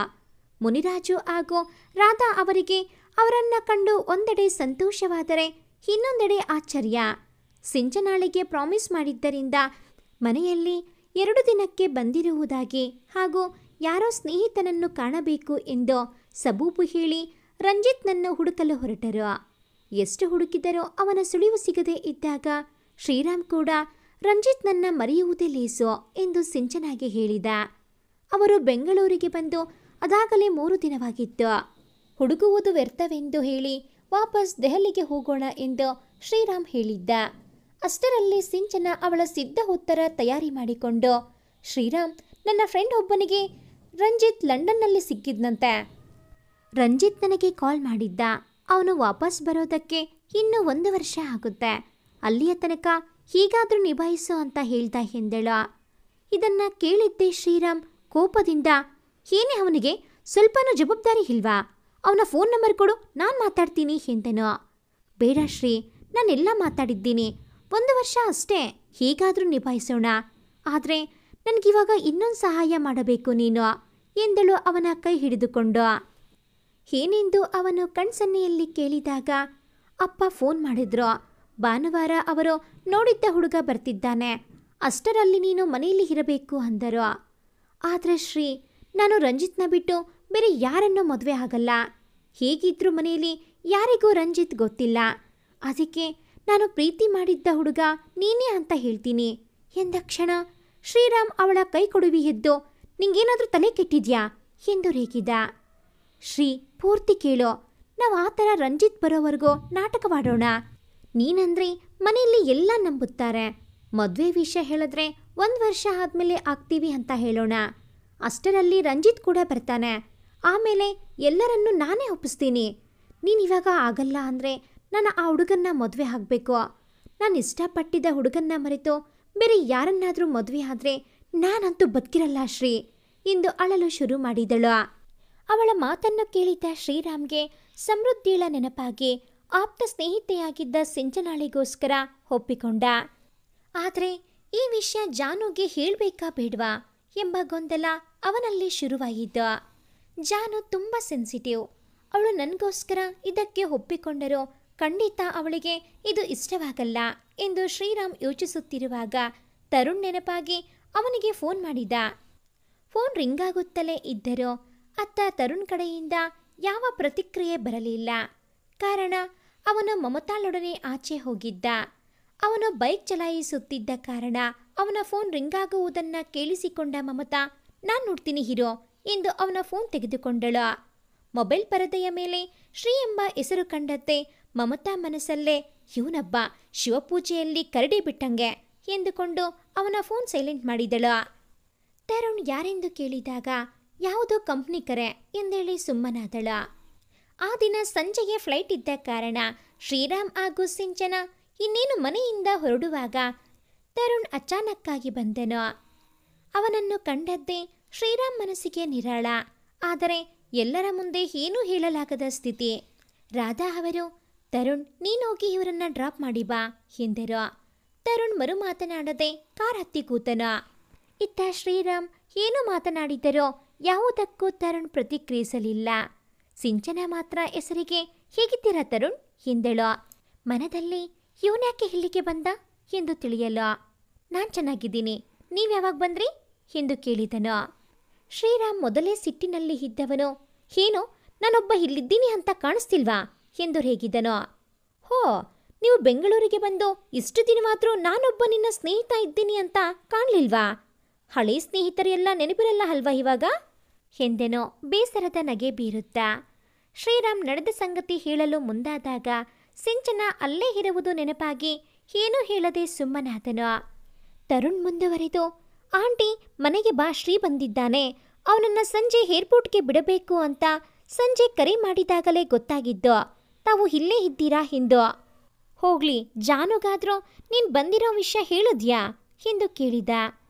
ಮುನಿರಾಜು ಹಾಗೂ ರಾಧಾ ಅವರಿಗೆ ಅವರನ್ನ ಕಂಡು ಒಂದೆಡೆ ಸಂತೋಷವಾದರೆ ಇನ್ನೊಂದೆಡೆ ಆಶ್ಚರ್ಯ. ಸಿಂಚನಾಳಿಗೆ ಪ್ರಾಮಿಸ್ ಮಾಡಿದ್ದರಿಂದ ಮನೆಯಲ್ಲಿ 2 ದಿನಕ್ಕೆ ಬಂದಿರುವುದಾಗಿ ಹಾಗೂ ಯಾರೋ ಸ್ನೇಹಿತನನ್ನು ಕಾಣಬೇಕು ಎಂದು ಸಬೂಬು ಹೇಳಿ ರಂಜಿತ್ನನ್ನು ಹುಡುಕಲು ಹೊರಟರು. ಎಷ್ಟು ಹುಡುಕಿದರೋ ಅವನ ಸುಳಿವು ಸಿಗದೆ ಇದ್ದಾಗ ಶ್ರೀರಾಮ್ ಕೂಡ ರಂಜಿತ್ನನ್ನ ಮರೆಯುವುದೇ ಲೇಸು ಎಂದು ಸಿಂಚನಾಗೆ ಹೇಳಿದ. ಅವರು ಬೆಂಗಳೂರಿಗೆ ಬಂದು ಅದಾಗಲೇ 3 ದಿನವಾಗಿತ್ತು. ಹುಡುಕುವುದು ವ್ಯರ್ಥವೆಂದು ಹೇಳಿ ವಾಪಸ್ ದೆಹಲಿಗೆ ಹೋಗೋಣ ಎಂದು ಶ್ರೀರಾಮ್ ಹೇಳಿದ್ದ. ಅಷ್ಟರಲ್ಲಿ ಸಿಂಚನ ಅವಳ ಸಿದ್ಧ ಉತ್ತರ ತಯಾರಿ ಮಾಡಿಕೊಂಡು, ಶ್ರೀರಾಮ್, ನನ್ನ ಫ್ರೆಂಡ್ ಒಬ್ಬನಿಗೆ ರಂಜಿತ್ ಲಂಡನ್ನಲ್ಲಿ ಸಿಕ್ಕಿದ್ನಂತೆ. ರಂಜಿತ್ ನನಗೆ ಕಾಲ್ ಮಾಡಿದ್ದ, ಅವನು ವಾಪಸ್ ಬರೋದಕ್ಕೆ ಇನ್ನೂ 1 ವರ್ಷ ಆಗುತ್ತೆ, ಅಲ್ಲಿಯ ತನಕ ಹೀಗಾದರೂ ನಿಭಾಯಿಸು ಅಂತ ಹೇಳ್ದ ಎಂದಳು. ಇದನ್ನ ಕೇಳಿದ್ದೆ ಶ್ರೀರಾಮ್ ಕೋಪದಿಂದ, ಏನೇ ಅವನಿಗೆ ಸ್ವಲ್ಪನೂ ಜವಾಬ್ದಾರಿ ಇಲ್ವಾ? ಅವನ ಫೋನ್ ನಂಬರ್ ಕೊಡು, ನಾನು ಮಾತಾಡ್ತೀನಿ ಎಂದನು. ಬೇಡ ಶ್ರೀ, ನಾನೆಲ್ಲ ಮಾತಾಡಿದ್ದೀನಿ, 1 ವರ್ಷ ಅಷ್ಟೇ, ಹೀಗಾದರೂ ನಿಭಾಯಿಸೋಣ, ಆದರೆ ನನಗಿವಾಗ ಇನ್ನೊಂದು ಸಹಾಯ ಮಾಡಬೇಕು ನೀನು ಎಂದಳು ಅವನ ಕೈ ಹಿಡಿದುಕೊಂಡು. ಏನೆಂದು ಅವನು ಕಣ್ಸನ್ನೆಯಲ್ಲಿ ಕೇಳಿದಾಗ ಅಪ್ಪ ಫೋನ್ ಮಾಡಿದ್ರು. ಭಾನುವಾರ ಅವರು ನೋಡಿದ್ದ ಹುಡುಗ ಬರ್ತಿದ್ದಾನೆ, ಅಷ್ಟರಲ್ಲಿ ನೀನು ಮನೆಯಲ್ಲಿ ಇರಬೇಕು ಅಂದರು. ಆದರೆ ಶ್ರೀ, ನಾನು ರಂಜಿತ್ನ ಬಿಟ್ಟು ಬೇರೆ ಯಾರನ್ನೂ ಮದುವೆ ಆಗಲ್ಲ, ಹೇಗಿದ್ರೂ ಮನೆಯಲ್ಲಿ ಯಾರಿಗೂ ರಂಜಿತ್ ಗೊತ್ತಿಲ್ಲ, ಅದಕ್ಕೆ ನಾನು ಪ್ರೀತಿ ಮಾಡಿದ್ದ ಹುಡುಗ ನೀನೇ ಅಂತ ಹೇಳ್ತೀನಿ ಎಂದ ಕ್ಷಣ ಶ್ರೀರಾಮ್ ಅವಳ ಕೈ ಕೊಡುವಿ ಎದ್ದು, ನಿಂಗೇನಾದರೂ ತಲೆ ಕೆಟ್ಟಿದ್ಯಾ ಎಂದು ರೇಗಿದ. ಶ್ರೀ, ಪೂರ್ತಿ ಕೇಳೋ, ನಾವು ಆ ಥರ ರಂಜಿತ್ ಬರೋವರೆಗೂ ನಾಟಕವಾಡೋಣ. ನೀನಂದ್ರೆ ಮನೆಯಲ್ಲಿ ಎಲ್ಲ ನಂಬುತ್ತಾರೆ, ಮದುವೆ ವಿಷಯ ಹೇಳಿದ್ರೆ 1 ವರ್ಷ ಆದಮೇಲೆ ಆಗ್ತೀವಿ ಅಂತ ಹೇಳೋಣ. ಅಷ್ಟರಲ್ಲಿ ರಂಜಿತ್ ಕೂಡ ಬರ್ತಾನೆ, ಆಮೇಲೆ ಎಲ್ಲರನ್ನೂ ನಾನೇ ಒಪ್ಪಿಸ್ತೀನಿ. ನೀನಿವಾಗ ಆಗಲ್ಲ ಅಂದರೆ ನಾನು ಆ ಹುಡುಗನ್ನ ಮದುವೆ ಆಗಬೇಕು. ನಾನು ಇಷ್ಟಪಟ್ಟಿದ್ದ ಹುಡುಗನ್ನ ಮರೆತು ಬೇರೆ ಯಾರನ್ನಾದರೂ ಮದುವೆ ಆದರೆ ನಾನಂತೂ ಬದುಕಿರಲ್ಲ ಶ್ರೀ ಎಂದು ಅಳಲು ಶುರು ಮಾಡಿದಳು. ಅವಳ ಮಾತನ್ನು ಕೇಳಿದ್ದ ಶ್ರೀರಾಮ್ಗೆ ಸಮೃದ್ಧಿಳ ನೆನಪಾಗಿ ಆಪ್ತ ಸ್ನೇಹಿತೆಯಾಗಿದ್ದ ಸಿಂಚನಾಳಿಗೋಸ್ಕರ ಒಪ್ಪಿಕೊಂಡ. ಆದರೆ ಈ ವಿಷಯ ಜಾನುಗೆ ಹೇಳಬೇಕಾ ಬೇಡವಾ ಎಂಬ ಗೊಂದಲ ಅವನಲ್ಲಿ ಶುರುವಾಯಿತು. ಜಾನು ತುಂಬ ಸೆನ್ಸಿಟಿವ್, ಅವಳು ನನಗೋಸ್ಕರ ಇದಕ್ಕೆ ಒಪ್ಪಿಕೊಂಡರೂ ಖಂಡಿತ ಅವಳಿಗೆ ಇದು ಇಷ್ಟವಾಗಲ್ಲ ಎಂದು ಶ್ರೀರಾಮ್ ಯೋಚಿಸುತ್ತಿರುವಾಗ ತರುಣ್ ನೆನಪಾಗಿ ಅವನಿಗೆ ಫೋನ್ ಮಾಡಿದ. ಫೋನ್ ರಿಂಗ್ ಆಗುತ್ತಲೇ ಇದ್ದರೂ ಅತ್ತ ತರುಣ್ ಕಡೆಯಿಂದ ಯಾವ ಪ್ರತಿಕ್ರಿಯೆ ಬರಲಿಲ್ಲ. ಕಾರಣ ಅವನು ಮಮತಾಳೊಡನೆ ಆಚೆ ಹೋಗಿದ್ದ. ಅವನು ಬೈಕ್ ಚಲಾಯಿಸುತ್ತಿದ್ದ ಕಾರಣ ಅವನ ಫೋನ್ ರಿಂಗ್ ಆಗುವುದನ್ನು ಕೇಳಿಸಿಕೊಂಡ ಮಮತಾ, ನಾನು ನೋಡ್ತೀನಿ ಹೀರೋ ಎಂದು ಅವನ ಫೋನ್ ತೆಗೆದುಕೊಂಡಳು. ಮೊಬೈಲ್ ಪರದೆಯ ಮೇಲೆ ಶ್ರೀ ಎಂಬ ಹೆಸರು ಕಂಡತ್ತೆ ಮಮತಾ ಮನಸ್ಸಲ್ಲೇ, ಇವನಬ್ಬ ಶಿವಪೂಜೆಯಲ್ಲಿ ಕರಡಿ ಬಿಟ್ಟಂಗೆ ಎಂದುಕೊಂಡು ಅವನ ಫೋನ್ ಸೈಲೆಂಟ್ ಮಾಡಿದಳು. ತರುಣ್ ಯಾರೆಂದು ಕೇಳಿದಾಗ ಯಾವುದೋ ಕಂಪ್ನಿ ಕರೆ ಎಂದೇಳಿ ಸುಮ್ಮನಾದಳು. ಆ ದಿನ ಸಂಜೆಗೆ ಫ್ಲೈಟ್ ಇದ್ದ ಕಾರಣ ಶ್ರೀರಾಮ್ ಹಾಗೂ ಸಿಂಚನ ಇನ್ನೇನು ಮನೆಯಿಂದ ಹೊರಡುವಾಗ ತರುಣ್ ಅಚಾನಕ್ಕಾಗಿ ಬಂದನು. ಅವನನ್ನು ಕಂಡದ್ದೇ ಶ್ರೀರಾಮ್ ಮನಸ್ಸಿಗೆ ನಿರಾಳ. ಆದರೆ ಎಲ್ಲರ ಮುಂದೆ ಏನೂ ಹೇಳಲಾಗದ ಸ್ಥಿತಿ. ರಾಧಾ ಅವರು, ತರುಣ್, ನೀನೋಗಿ ಇವರನ್ನ ಡ್ರಾಪ್ ಮಾಡಿ ಬಾ ಎಂದರು. ತರುಣ್ ಮರು ಮಾತನಾಡದೆ ಕಾರ್ ಹತ್ತಿ ಕೂತನು. ಇತ್ತ ಶ್ರೀರಾಮ್ ಏನು ಮಾತನಾಡಿದರೋ ಯಾವುದಕ್ಕೂ ತರುಣ್ ಪ್ರತಿಕ್ರಿಯಿಸಲಿಲ್ಲ. ಸಿಂಚನ ಮಾತ್ರ ಹೆಸರಿಗೆ, ಹೇಗಿದ್ದೀರಾ ತರುಣ್ ಎಂದಳು. ಮನದಲ್ಲಿ ಇವನ್ಯಾಕೆ ಇಲ್ಲಿಗೆ ಬಂದ ಎಂದು ತಿಳಿಯಲು, ನಾನು ಚೆನ್ನಾಗಿದ್ದೀನಿ, ನೀವ್ಯಾವಾಗ ಬಂದ್ರಿ ಎಂದು ಕೇಳಿದನು. ಶ್ರೀರಾಮ್ ಮೊದಲೇ ಸಿಟ್ಟಿನಲ್ಲಿ ಇದ್ದವನು, ಏನು ನಾನೊಬ್ಬ ಇಲ್ಲಿದ್ದೀನಿ ಅಂತ ಕಾಣಿಸ್ತಿಲ್ವಾ ಎಂದು ರೇಗಿದನು. ಹೋ, ನೀವು ಬೆಂಗಳೂರಿಗೆ ಬಂದು ಇಷ್ಟು ದಿನವಾದರೂ ನಾನೊಬ್ಬ ನಿನ್ನ ಸ್ನೇಹಿತ ಇದ್ದೀನಿ ಅಂತ ಕಾಣಲಿಲ್ವಾ? ಹಳೇ ಸ್ನೇಹಿತರೆಲ್ಲ ನೆನಪಿರಲ್ಲ ಅಲ್ವಾ ಇವಾಗ ಎಂದೆನೋ ಬೇಸರದ ನಗೆ ಬೀರುತ್ತಾ. ಶ್ರೀರಾಮ್ ನಡೆದ ಸಂಗತಿ ಹೇಳಲು ಮುಂದಾದಾಗ ಸಿಂಚನ ಅಲ್ಲೇ ಇರುವುದು ನೆನಪಾಗಿ ಏನೂ ಹೇಳದೆ ಸುಮ್ಮನಾದನು. ತರುಣ್ ಮುಂದುವರೆದು, ಆಂಟಿ ಮನೆಗೆ ಬಾ, ಶ್ರೀ ಬಂದಿದ್ದಾನೆ, ಅವನನ್ನು ಸಂಜೆ ಏರ್ಪೋರ್ಟ್ಗೆ ಬಿಡಬೇಕು ಅಂತ ಸಂಜೆ ಕರೆ ಮಾಡಿದಾಗಲೇ ಗೊತ್ತಾಗಿದ್ದು, ತಾವು ಇಲ್ಲೇ ಇದ್ದೀರಾ ಎಂದು. ಹೋಗ್ಲಿ, ಜಾನುಗಾದ್ರೂ ನೀನು ಬಂದಿರೋ ವಿಷಯ ಹೇಳಿದ್ಯಾ ಎಂದು ಕೇಳಿದ.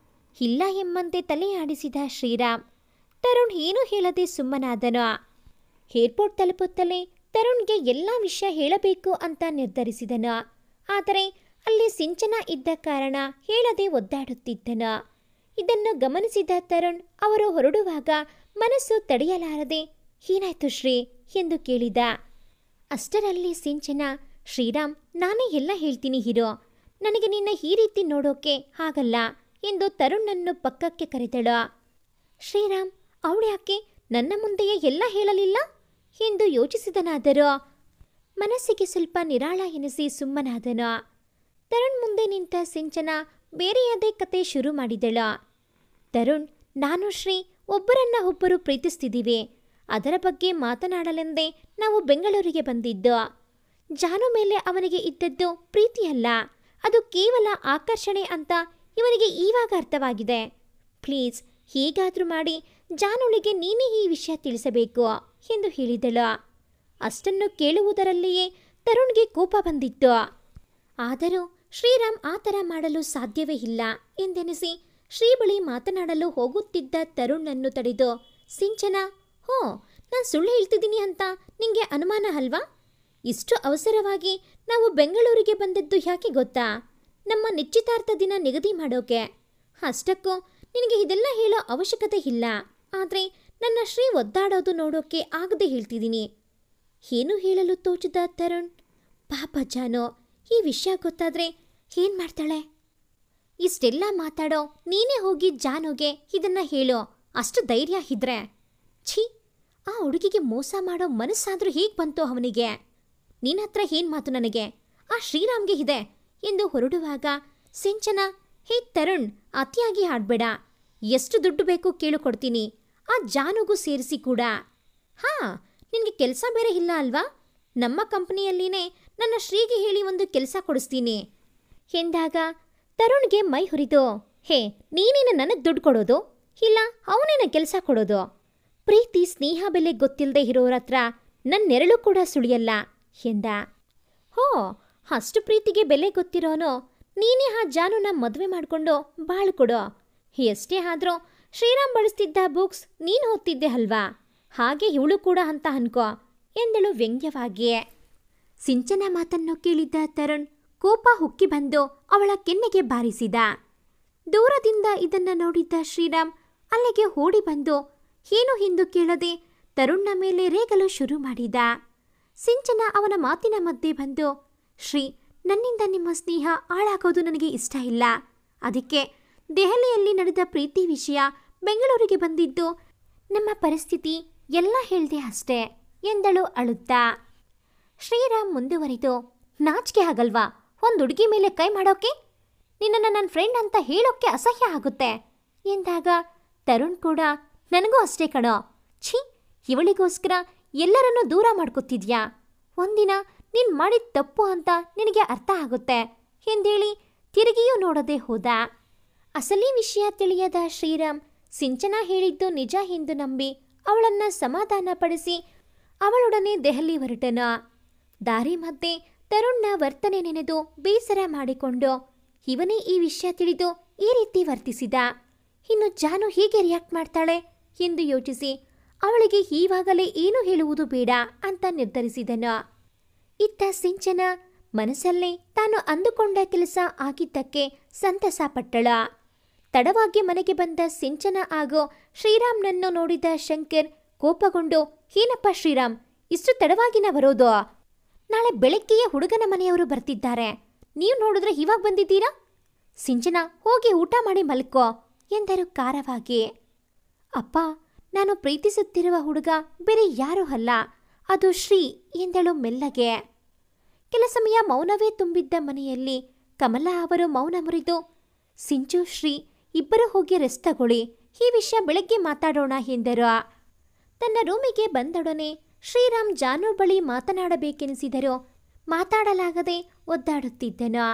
ಇಲ್ಲ ಎಂಬಂತೆ ತಲೆ ಆಡಿಸಿದ ಶ್ರೀರಾಮ್. ತರುಣ್ ಏನೂ ಹೇಳದೆ ಸುಮ್ಮನಾದನು. ಏರ್ಪೋರ್ಟ್ ತಲುಪುತ್ತಲೇ ತರುಣ್ಗೆ ಎಲ್ಲ ವಿಷಯ ಹೇಳಬೇಕು ಅಂತ ನಿರ್ಧರಿಸಿದನು. ಆದರೆ ಅಲ್ಲಿ ಸಿಂಚನ ಇದ್ದ ಕಾರಣ ಹೇಳದೆ ಒದ್ದಾಡುತ್ತಿದ್ದನು. ಇದನ್ನು ಗಮನಿಸಿದ ತರುಣ್ ಅವರು ಹೊರಡುವಾಗ ಮನಸ್ಸು ತಡೆಯಲಾರದೆ, ಏನಾಯ್ತು ಶ್ರೀ ಎಂದು ಕೇಳಿದ. ಅಷ್ಟರಲ್ಲಿ ಸಿಂಚನ, ಶ್ರೀರಾಮ್, ನಾನೇ ಎಲ್ಲ ಹೇಳ್ತೀನಿ ಹೀರೋ, ನನಗೆ ನಿನ್ನ ಈ ರೀತಿ ನೋಡೋಕೆ ಆಗಲ್ಲ ಎಂದು ತರುಣ್ಣನ್ನು ಪಕ್ಕಕ್ಕೆ ಕರೆದಳು. ಶ್ರೀರಾಮ್, ಅವಳ್ಯಾಕೆ ನನ್ನ ಮುಂದೆಯೇ ಎಲ್ಲ ಹೇಳಲಿಲ್ಲ ಎಂದು ಯೋಚಿಸಿದನಾದರೂ ಮನಸ್ಸಿಗೆ ಸ್ವಲ್ಪ ನಿರಾಳ ಎನಿಸಿ ಸುಮ್ಮನಾದನು. ತರುಣ್ ಮುಂದೆ ನಿಂತ ಸಿಂಚನ ಬೇರೆಯದೇ ಕತೆ ಶುರು ಮಾಡಿದಳು. ತರುಣ್, ನಾನು ಶ್ರೀ ಒಬ್ಬರನ್ನ ಒಬ್ಬರು ಪ್ರೀತಿಸ್ತಿದ್ದೀವಿ, ಅದರ ಬಗ್ಗೆ ಮಾತನಾಡಲೆಂದೇ ನಾವು ಬೆಂಗಳೂರಿಗೆ ಬಂದಿದ್ದು. ಜಾನು ಮೇಲೆ ಅವನಿಗೆ ಇದ್ದದ್ದು ಪ್ರೀತಿಯಲ್ಲ, ಅದು ಕೇವಲ ಆಕರ್ಷಣೆ ಅಂತ ಇವನಿಗೆ ಈವಾಗ ಅರ್ಥವಾಗಿದೆ. ಪ್ಲೀಸ್, ಹೇಗಾದರೂ ಮಾಡಿ ಜಾನುಳಿಗೆ ನೀನೇ ಈ ವಿಷಯ ತಿಳಿಸಬೇಕು ಎಂದು ಹೇಳಿದಳು. ಅಷ್ಟನ್ನು ಕೇಳುವುದರಲ್ಲಿಯೇ ತರುಣ್ಗೆ ಕೋಪ ಬಂದಿತ್ತು. ಆದರೂ ಶ್ರೀರಾಮ್ ಆ ಥರ ಮಾಡಲು ಸಾಧ್ಯವೇ ಇಲ್ಲ ಎಂದೆನಿಸಿ ಶ್ರೀ ಬಳಿ ಮಾತನಾಡಲು ಹೋಗುತ್ತಿದ್ದ ತರುಣ್ಣನ್ನು ತಡೆದು, ಸಿಂಚನ, ಹೋ, ನಾನು ಸುಳ್ಳು ಹೇಳ್ತಿದ್ದೀನಿ ಅಂತ ನಿಂಗೆ ಅನುಮಾನ ಅಲ್ವಾ? ಇಷ್ಟು ಅವಸರವಾಗಿ ನಾವು ಬೆಂಗಳೂರಿಗೆ ಬಂದದ್ದು ಯಾಕೆ ಗೊತ್ತಾ? ನಮ್ಮ ನಿಶ್ಚಿತಾರ್ಥ ದಿನ ನಿಗದಿ ಮಾಡೋಕೆ. ಅಷ್ಟಕ್ಕೂ ನಿನಗೆ ಇದೆಲ್ಲ ಹೇಳೋ ಅವಶ್ಯಕತೆ ಇಲ್ಲ. ಆದರೆ ನನ್ನ ಶ್ರೀ ಒದ್ದಾಡೋದು ನೋಡೋಕೆ ಆಗದೆ ಹೇಳ್ತಿದ್ದೀನಿ. ಏನು ಹೇಳಲು ತೋಚದ ತರುಣ್, ಪಾಪ ಜಾನು, ಈ ವಿಷಯ ಗೊತ್ತಾದ್ರೆ ಏನು ಮಾಡ್ತಾಳೆ? ಇಷ್ಟೆಲ್ಲ ಮಾತಾಡೋ ನೀನೇ ಹೋಗಿ ಜಾನುಗೆ ಇದನ್ನ ಹೇಳೋ ಅಷ್ಟು ಧೈರ್ಯ ಇದ್ರೆ. ಛೀ, ಆ ಹುಡುಗಿಗೆ ಮೋಸ ಮಾಡೋ ಮನಸ್ಸಾದ್ರೂ ಹೇಗೆ ಬಂತೋ ಅವನಿಗೆ? ನಿನ್ನ ಹತ್ರ ಏನು ಮಾತು ನನಗೆ, ಆ ಶ್ರೀರಾಮ್ಗೆ ಇದೆ ಎಂದು ಹೊರಡುವಾಗ ಸಿಂಚನ, ಹೇ ತರುಣ್, ಅತಿಯಾಗಿ ಆಡ್ಬೇಡ, ಎಷ್ಟು ದುಡ್ಡು ಬೇಕು ಕೇಳು ಕೊಡ್ತೀನಿ, ಆ ಜಾನುಗೂ ಸೇರಿಸಿ ಕೂಡ. ಹಾಂ, ನಿನಗೆ ಕೆಲಸ ಬೇರೆ ಇಲ್ಲ ಅಲ್ವಾ? ನಮ್ಮ ಕಂಪನಿಯಲ್ಲಿನೇ ನನ್ನ ಶ್ರೀಗೆ ಹೇಳಿ ಒಂದು ಕೆಲಸ ಕೊಡಿಸ್ತೀನಿ ಎಂದಾಗ ತರುಣ್ಗೆ ಮೈ ಹುರಿದು, ಹೇ, ನೀನೇನು ನನಗೆ ದುಡ್ಡು ಕೊಡೋದು, ಇಲ್ಲ ಅವನೇನ ಕೆಲಸ ಕೊಡೋದು? ಪ್ರೀತಿ ಸ್ನೇಹ ಬೆಲೆ ಗೊತ್ತಿಲ್ಲದೆ ಇರೋರ ಹತ್ರ ನನ್ನ ನೆರಳು ಕೂಡ ಸುಳಿಯಲ್ಲ ಎಂದ. ಹೋ, ಅಷ್ಟು ಪ್ರೀತಿಗೆ ಬೆಲೆ ಗೊತ್ತಿರೋನು ನೀನೇ ಆ ಜಾನುನ ಮದುವೆ ಮಾಡಿಕೊಂಡು ಬಾಳು ಕೊಡೋ. ಎಷ್ಟೇ ಆದರೂ ಶ್ರೀರಾಮ್ ಬಳಸ್ತಿದ್ದ ಬುಕ್ಸ್ ನೀನು ಓದ್ತಿದ್ದೆ ಅಲ್ವಾ, ಹಾಗೆ ಇವಳು ಕೂಡ ಅಂತ ಅನ್ಕೋ ಎಂದಳು ವ್ಯಂಗ್ಯವಾಗಿಯೇ. ಸಿಂಚನ ಮಾತನ್ನು ಕೇಳಿದ್ದ ತರುಣ್ ಕೋಪ ಹುಕ್ಕಿ ಬಂದು ಅವಳ ಕೆನ್ನೆಗೆ ಬಾರಿಸಿದ. ದೂರದಿಂದ ಇದನ್ನ ನೋಡಿದ್ದ ಶ್ರೀರಾಮ್ ಅಲ್ಲಿಗೆ ಓಡಿ ಬಂದು ಏನು ಎಂದು ಕೇಳದೆ ತರುಣ್ನ ಮೇಲೆ ರೇಗಲು ಶುರು ಮಾಡಿದ. ಸಿಂಚನ ಅವನ ಮಾತಿನ ಮಧ್ಯೆ ಬಂದು, ಶ್ರೀ, ನನ್ನಿಂದ ನಿಮ್ಮ ಸ್ನೇಹ ಹಾಳಾಗೋದು ನನಗೆ ಇಷ್ಟ ಇಲ್ಲ. ಅದಕ್ಕೆ ದೆಹಲಿಯಲ್ಲಿ ನಡೆದ ಪ್ರೀತಿ ವಿಷಯ ಬೆಂಗಳೂರಿಗೆ ಬಂದಿದ್ದು, ನಮ್ಮ ಪರಿಸ್ಥಿತಿ ಎಲ್ಲ ಹೇಳ್ದೆ ಅಷ್ಟೇ ಎಂದಳು ಅಳುತ್ತಾ. ಶ್ರೀರಾಮ್ ಮುಂದುವರಿದು, ನಾಚಿಕೆ ಆಗಲ್ವಾ ಒಂದು ಹುಡುಗಿ ಮೇಲೆ ಕೈ ಮಾಡೋಕೆ? ನಿನ್ನನ್ನು ನನ್ನ ಫ್ರೆಂಡ್ ಅಂತ ಹೇಳೋಕ್ಕೆ ಅಸಹ್ಯ ಆಗುತ್ತೆ ಎಂದಾಗ ತರುಣ್ ಕೂಡ, ನನಗೂ ಅಷ್ಟೇ ಕಣೋ, ಛೀ, ಇವಳಿಗೋಸ್ಕರ ಎಲ್ಲರನ್ನೂ ದೂರ ಮಾಡ್ಕೊತಿದ್ಯಾ? ಒಂದಿನ ನೀನು ಮಾಡಿದ ತಪ್ಪು ಅಂತ ನಿನಗೆ ಅರ್ಥ ಆಗುತ್ತೆ ಎಂದೇಳಿ ತಿರುಗಿಯೂ ನೋಡದೆ ಹೋದ. ಅಸಲಿ ವಿಷಯ ತಿಳಿಯದ ಶ್ರೀರಾಮ್ ಸಿಂಚನ ಹೇಳಿದ್ದು ನಿಜ ಎಂದು ನಂಬಿ ಅವಳನ್ನು ಸಮಾಧಾನಪಡಿಸಿ ಅವಳೊಡನೆ ದೆಹಲಿ ಹೊರಟನು. ದಾರಿ ಮಧ್ಯೆ ತರುಣ್ನ ವರ್ತನೆ ನೆನೆದು ಬೇಸರ ಮಾಡಿಕೊಂಡು, ಇವನೇ ಈ ವಿಷಯ ತಿಳಿದು ಈ ರೀತಿ ವರ್ತಿಸಿದ, ಇನ್ನು ಜಾನು ಹೇಗೆ ರಿಯಾಕ್ಟ್ ಮಾಡ್ತಾಳೆ ಎಂದು ಯೋಚಿಸಿ ಅವಳಿಗೆ ಈವಾಗಲೇ ಏನು ಹೇಳುವುದು ಬೇಡ ಅಂತ ನಿರ್ಧರಿಸಿದನು. ಇತ್ತ ಸಿಂಚನ ಮನಸ್ಸಲ್ಲೇ ತಾನು ಅಂದುಕೊಂಡ ಕೆಲಸ ಆಗಿದ್ದಕ್ಕೆ ಸಂತಸ ಪಟ್ಟಳ. ತಡವಾಗಿ ಮನೆಗೆ ಬಂದ ಸಿಂಚನ ಹಾಗೂ ಶ್ರೀರಾಮ್ನನ್ನು ನೋಡಿದ ಶಂಕರ್ ಕೋಪಗೊಂಡು, ಏನಪ್ಪ ಶ್ರೀರಾಮ್, ಇಷ್ಟು ತಡವಾಗಿನ ಬರೋದು? ನಾಳೆ ಬೆಳಗ್ಗೆಯೇ ಹುಡುಗನ ಮನೆಯವರು ಬರ್ತಿದ್ದಾರೆ, ನೀವು ನೋಡಿದ್ರೆ ಇವಾಗ ಬಂದಿದ್ದೀರಾ? ಸಿಂಚನ, ಹೋಗಿ ಊಟ ಮಾಡಿ ಮಲ್ಕೋ ಎಂದರು ಖಾರವಾಗಿ. ಅಪ್ಪ, ನಾನು ಪ್ರೀತಿಸುತ್ತಿರುವ ಹುಡುಗ ಬೇರೆ ಯಾರೂ ಅಲ್ಲ, ಅದು ಶ್ರೀ ಎಂದಳು ಮೆಲ್ಲಗೆ. ಕೆಲ ಸಮಯ ಮೌನವೇ ತುಂಬಿದ್ದ ಮನೆಯಲ್ಲಿ ಕಮಲಾ ಅವರು ಮೌನ ಮುರಿದು, ಸಿಂಚು, ಶ್ರೀ ಇಬ್ಬರು ಹೋಗಿ ರೆಸ್ಟ್ ತಗೊಳ್ಳಿ, ಈ ವಿಷಯ ಬೆಳಗ್ಗೆ ಮಾತಾಡೋಣ ಎಂದರು. ತನ್ನ ರೂಮಿಗೆ ಬಂದೊಡನೆ ಶ್ರೀರಾಮ್ ಜಾನು ಬಳಿ ಮಾತನಾಡಬೇಕೆನಿಸಿದರೂ ಮಾತಾಡಲಾಗದೆ ಒದ್ದಾಡುತ್ತಿದ್ದನು.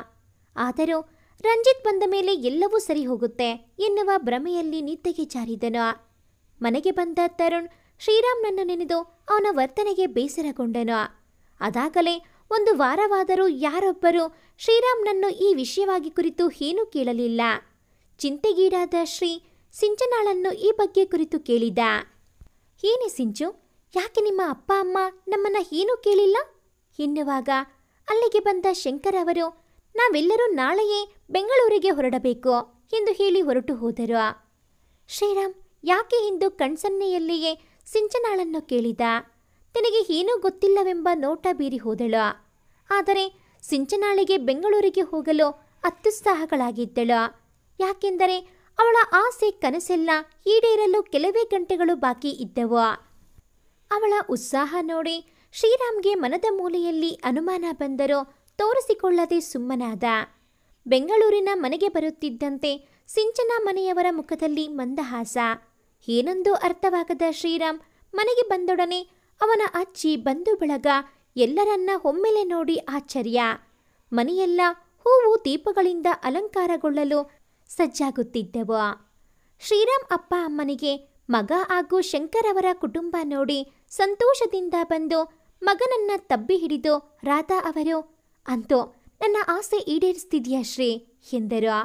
ಆದರೂ ರಂಜಿತ್ ಬಂದ ಮೇಲೆ ಎಲ್ಲವೂ ಸರಿ ಹೋಗುತ್ತೆ ಎನ್ನುವ ಭ್ರಮೆಯಲ್ಲಿ ನಿದ್ದೆಗೆ ಜಾರಿದನು. ಮನೆಗೆ ಬಂದ ತರುಣ್ ಶ್ರೀರಾಮ್ನನ್ನು ನೆನೆದು ಅವನ ವರ್ತನೆಗೆ ಬೇಸರಗೊಂಡನು. ಅದಾಗಲೇ ಒಂದು ವಾರವಾದರೂ ಯಾರೊಬ್ಬರೂ ಶ್ರೀರಾಮ್ನನ್ನು ಈ ವಿಷಯವಾಗಿ ಕುರಿತು ಏನೂ ಕೇಳಲಿಲ್ಲ. ಚಿಂತೆಗೀಡಾದ ಶ್ರೀ ಸಿಂಚನಾಳನ್ನು ಈ ಬಗ್ಗೆ ಕುರಿತು ಕೇಳಿದ. ಏನೇ ಸಿಂಚು, ಯಾಕೆ ನಿಮ್ಮ ಅಪ್ಪ ಅಮ್ಮ ನಮ್ಮನ್ನ ಏನೂ ಕೇಳಿಲ್ಲ ಎನ್ನುವಾಗ ಅಲ್ಲಿಗೆ ಬಂದ ಶಂಕರ್ ಅವರು, ನಾವೆಲ್ಲರೂ ನಾಳೆಯೇ ಬೆಂಗಳೂರಿಗೆ ಹೊರಡಬೇಕು ಎಂದು ಹೇಳಿ ಹೊರಟು ಹೋದರು. ಶ್ರೀರಾಮ್ ಯಾಕೆ ಎಂದು ಕಣ್ಸನ್ನೆಯಲ್ಲಿಯೇ ಸಿಂಚನಾಳನ್ನು ಕೇಳಿದ. ತನಗೆ ಏನೂ ಗೊತ್ತಿಲ್ಲವೆಂಬ ನೋಟ ಬೀರಿ ಹೋದಳು. ಆದರೆ ಸಿಂಚನಾಳಿಗೆ ಬೆಂಗಳೂರಿಗೆ ಹೋಗಲು ಅತ್ಯುತ್ಸಾಹಗಳಾಗಿದ್ದಳು. ಯಾಕೆಂದರೆ ಅವಳ ಆಸೆ ಕನಸೆಲ್ಲ ಈಡೇರಲು ಕೆಲವೇ ಗಂಟೆಗಳು ಬಾಕಿ ಇದ್ದವು. ಅವಳ ಉತ್ಸಾಹ ನೋಡಿ ಶ್ರೀರಾಮ್ಗೆ ಮನದ ಮೂಲೆಯಲ್ಲಿ ಅನುಮಾನ ಬಂದರೂ ತೋರಿಸಿಕೊಳ್ಳದೆ ಸುಮ್ಮನಾದ. ಬೆಂಗಳೂರಿನ ಮನೆಗೆ ಬರುತ್ತಿದ್ದಂತೆ ಸಿಂಚನಾ ಮನೆಯವರ ಮುಖದಲ್ಲಿ ಮಂದಹಾಸ. ಏನೊಂದು ಅರ್ಥವಾಗದ ಶ್ರೀರಾಮ್ ಮನೆಗೆ ಬಂದೊಡನೆ ಅವನ ಅಜ್ಜಿ, ಬಂಧು ಬಳಗ ಎಲ್ಲರನ್ನ ಒಮ್ಮೆಲೆ ನೋಡಿ ಆಶ್ಚರ್ಯ. ಮನೆಯೆಲ್ಲ ಹೂವು ದೀಪಗಳಿಂದ ಅಲಂಕಾರಗೊಳ್ಳಲು ಸಜ್ಜಾಗುತ್ತಿದ್ದವು. ಶ್ರೀರಾಮ್ ಅಪ್ಪ ಅಮ್ಮನಿಗೆ ಮಗ ಹಾಗೂ ಶಂಕರ್ ಅವರ ಕುಟುಂಬ ನೋಡಿ ಸಂತೋಷದಿಂದ ಬಂದು ಮಗನನ್ನ ತಬ್ಬಿ ಹಿಡಿದು, ರಾಧಾ ಅವರು, ಅಂತೂ ನನ್ನ ಆಸೆ ಈಡೇರಿಸ್ತಿದ್ಯಾ ಶ್ರೀ ಎಂದರು.